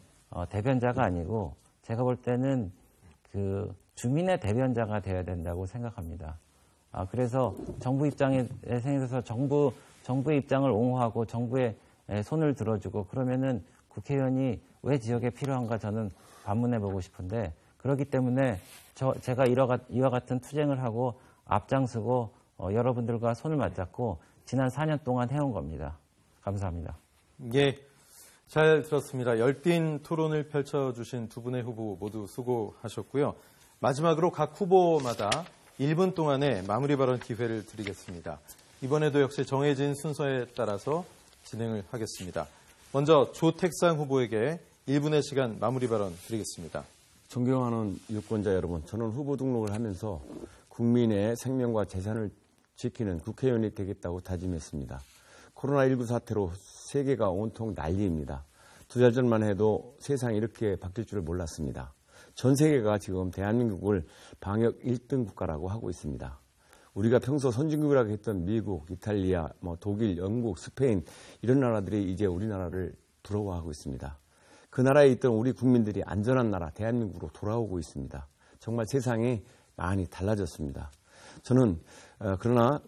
S3: 대변자가 아니고 제가 볼 때는 그 주민의 대변자가 되어야 된다고 생각합니다. 그래서 정부 입장에 생겨서 정부의 입장을 옹호하고 정부의 손을 들어주고 그러면은 국회의원이 왜 지역에 필요한가 저는 반문해보고 싶은데 그렇기 때문에 제가 이와 같은 투쟁을 하고 앞장서고 여러분들과 손을 맞잡고 지난 4년 동안 해온 겁니다. 감사합니다.
S1: 예, 잘 들었습니다. 열띤 토론을 펼쳐주신 두 분의 후보 모두 수고하셨고요. 마지막으로 각 후보마다 1분 동안의 마무리 발언 기회를 드리겠습니다. 이번에도 역시 정해진 순서에 따라서 진행을 하겠습니다. 먼저 조택상 후보에게 1분의 시간 마무리 발언 드리겠습니다.
S2: 존경하는 유권자 여러분, 저는 후보 등록을 하면서 국민의 생명과 재산을 지키는 국회의원이 되겠다고 다짐했습니다. 코로나19 사태로 세계가 온통 난리입니다. 2달 전만 해도 세상이 이렇게 바뀔 줄 몰랐습니다. 전 세계가 지금 대한민국을 방역 1등 국가라고 하고 있습니다. 우리가 평소 선진국이라고 했던 미국, 이탈리아, 독일, 영국, 스페인 이런 나라들이 이제 우리나라를 부러워하고 있습니다. 그 나라에 있던 우리 국민들이 안전한 나라 대한민국으로 돌아오고 있습니다. 정말 세상이 많이 달라졌습니다. 저는 그러나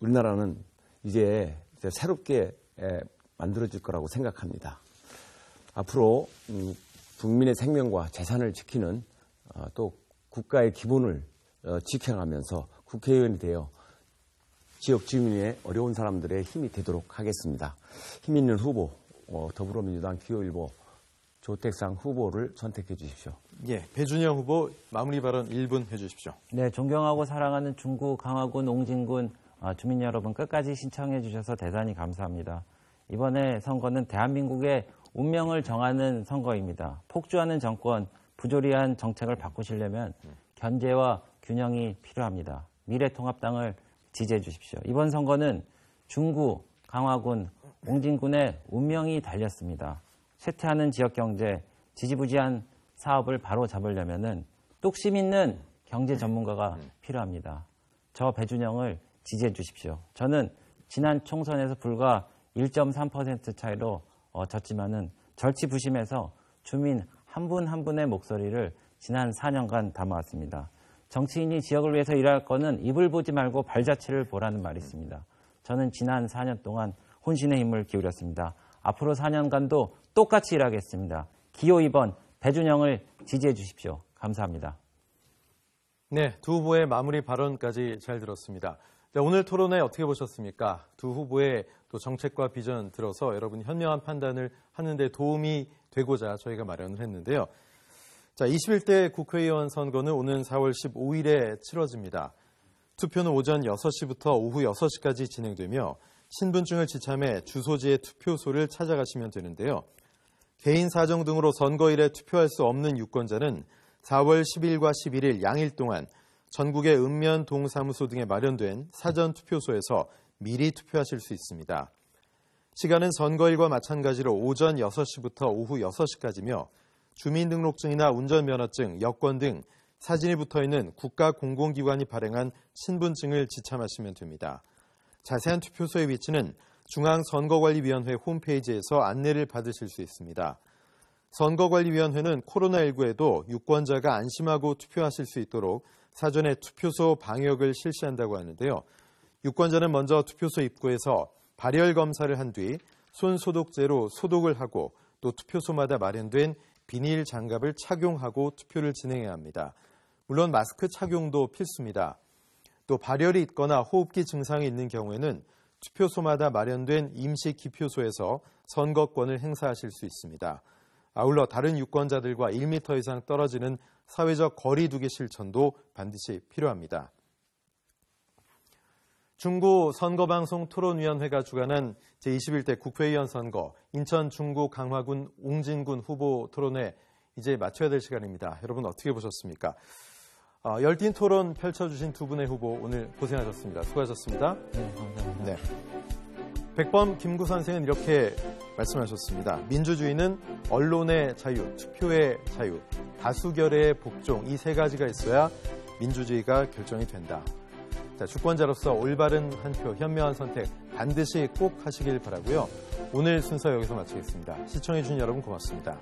S2: 우리나라는 이제 새롭게 만들어질 거라고 생각합니다. 앞으로 국민의 생명과 재산을 지키는 또 국가의 기본을 지켜가면서 국회의원이 되어 지역 주민의 어려운 사람들의 힘이 되도록 하겠습니다. 힘 있는 후보, 더불어민주당 기호일보 조택상 후보를 선택해 주십시오.
S1: 예, 배준영 후보 마무리 발언 1분 해주십시오.
S3: 네, 존경하고 사랑하는 중구, 강화군, 옹진군 주민 여러분 끝까지 신청해 주셔서 대단히 감사합니다. 이번에 선거는 대한민국의 운명을 정하는 선거입니다. 폭주하는 정권, 부조리한 정책을 바꾸시려면 견제와 균형이 필요합니다. 미래통합당을 지지해 주십시오. 이번 선거는 중구, 강화군, 옹진군의 운명이 달렸습니다. 쇠퇴하는 지역경제, 지지부지한 사업을 바로 잡으려면 뚝심 있는 경제 전문가가 필요합니다. 저 배준영을 지지해 주십시오. 저는 지난 총선에서 불과 1.3% 차이로 졌지만은 절치부심해서 주민 한 분 한 분의 목소리를 지난 4년간 담아왔습니다. 정치인이 지역을 위해서 일할 거는 입을 보지 말고 발자취를 보라는 말이 있습니다. 저는 지난 4년 동안 혼신의 힘을 기울였습니다. 앞으로 4년간도 똑같이 일하겠습니다. 기호 2번 배준영을 지지해 주십시오. 감사합니다.
S1: 네, 두 후보의 마무리 발언까지 잘 들었습니다. 네, 오늘 토론회 어떻게 보셨습니까? 두 후보의 또 정책과 비전 들어서 여러분이 현명한 판단을 하는 데 도움이 되고자 저희가 마련을 했는데요. 자, 21대 국회의원 선거는 오는 4월 15일에 치러집니다. 투표는 오전 6시부터 오후 6시까지 진행되며 신분증을 지참해 주소지의 투표소를 찾아가시면 되는데요. 개인 사정 등으로 선거일에 투표할 수 없는 유권자는 4월 10일과 11일 양일 동안 전국의 읍면 동사무소 등에 마련된 사전 투표소에서 미리 투표하실 수 있습니다. 시간은 선거일과 마찬가지로 오전 6시부터 오후 6시까지며 주민등록증이나 운전면허증, 여권 등 사진이 붙어있는 국가공공기관이 발행한 신분증을 지참하시면 됩니다. 자세한 투표소의 위치는 중앙선거관리위원회 홈페이지에서 안내를 받으실 수 있습니다. 선거관리위원회는 코로나19에도 유권자가 안심하고 투표하실 수 있도록 사전에 투표소 방역을 실시한다고 하는데요. 유권자는 먼저 투표소 입구에서 발열 검사를 한 뒤 손 소독제로 소독을 하고 또 투표소마다 마련된 비닐 장갑을 착용하고 투표를 진행해야 합니다. 물론 마스크 착용도 필수입니다. 또 발열이 있거나 호흡기 증상이 있는 경우에는 투표소마다 마련된 임시 기표소에서 선거권을 행사하실 수 있습니다. 아울러 다른 유권자들과 1m 이상 떨어지는 사회적 거리 두기 실천도 반드시 필요합니다. 중구 선거방송 토론위원회가 주관한 제21대 국회의원 선거 인천 중구 강화군 옹진군 후보 토론회 이제 마쳐야 될 시간입니다. 여러분 어떻게 보셨습니까? 열띤 토론 펼쳐주신 두 분의 후보 오늘 고생하셨습니다. 수고하셨습니다.
S3: 네, 감사합니다.
S1: 네. 백범 김구 선생은 이렇게 말씀하셨습니다. 민주주의는 언론의 자유, 투표의 자유, 다수결의 복종 이 세 가지가 있어야 민주주의가 결정이 된다. 자, 주권자로서 올바른 한 표, 현명한 선택 반드시 꼭 하시길 바라고요. 오늘 순서 여기서 마치겠습니다. 시청해주신 여러분 고맙습니다.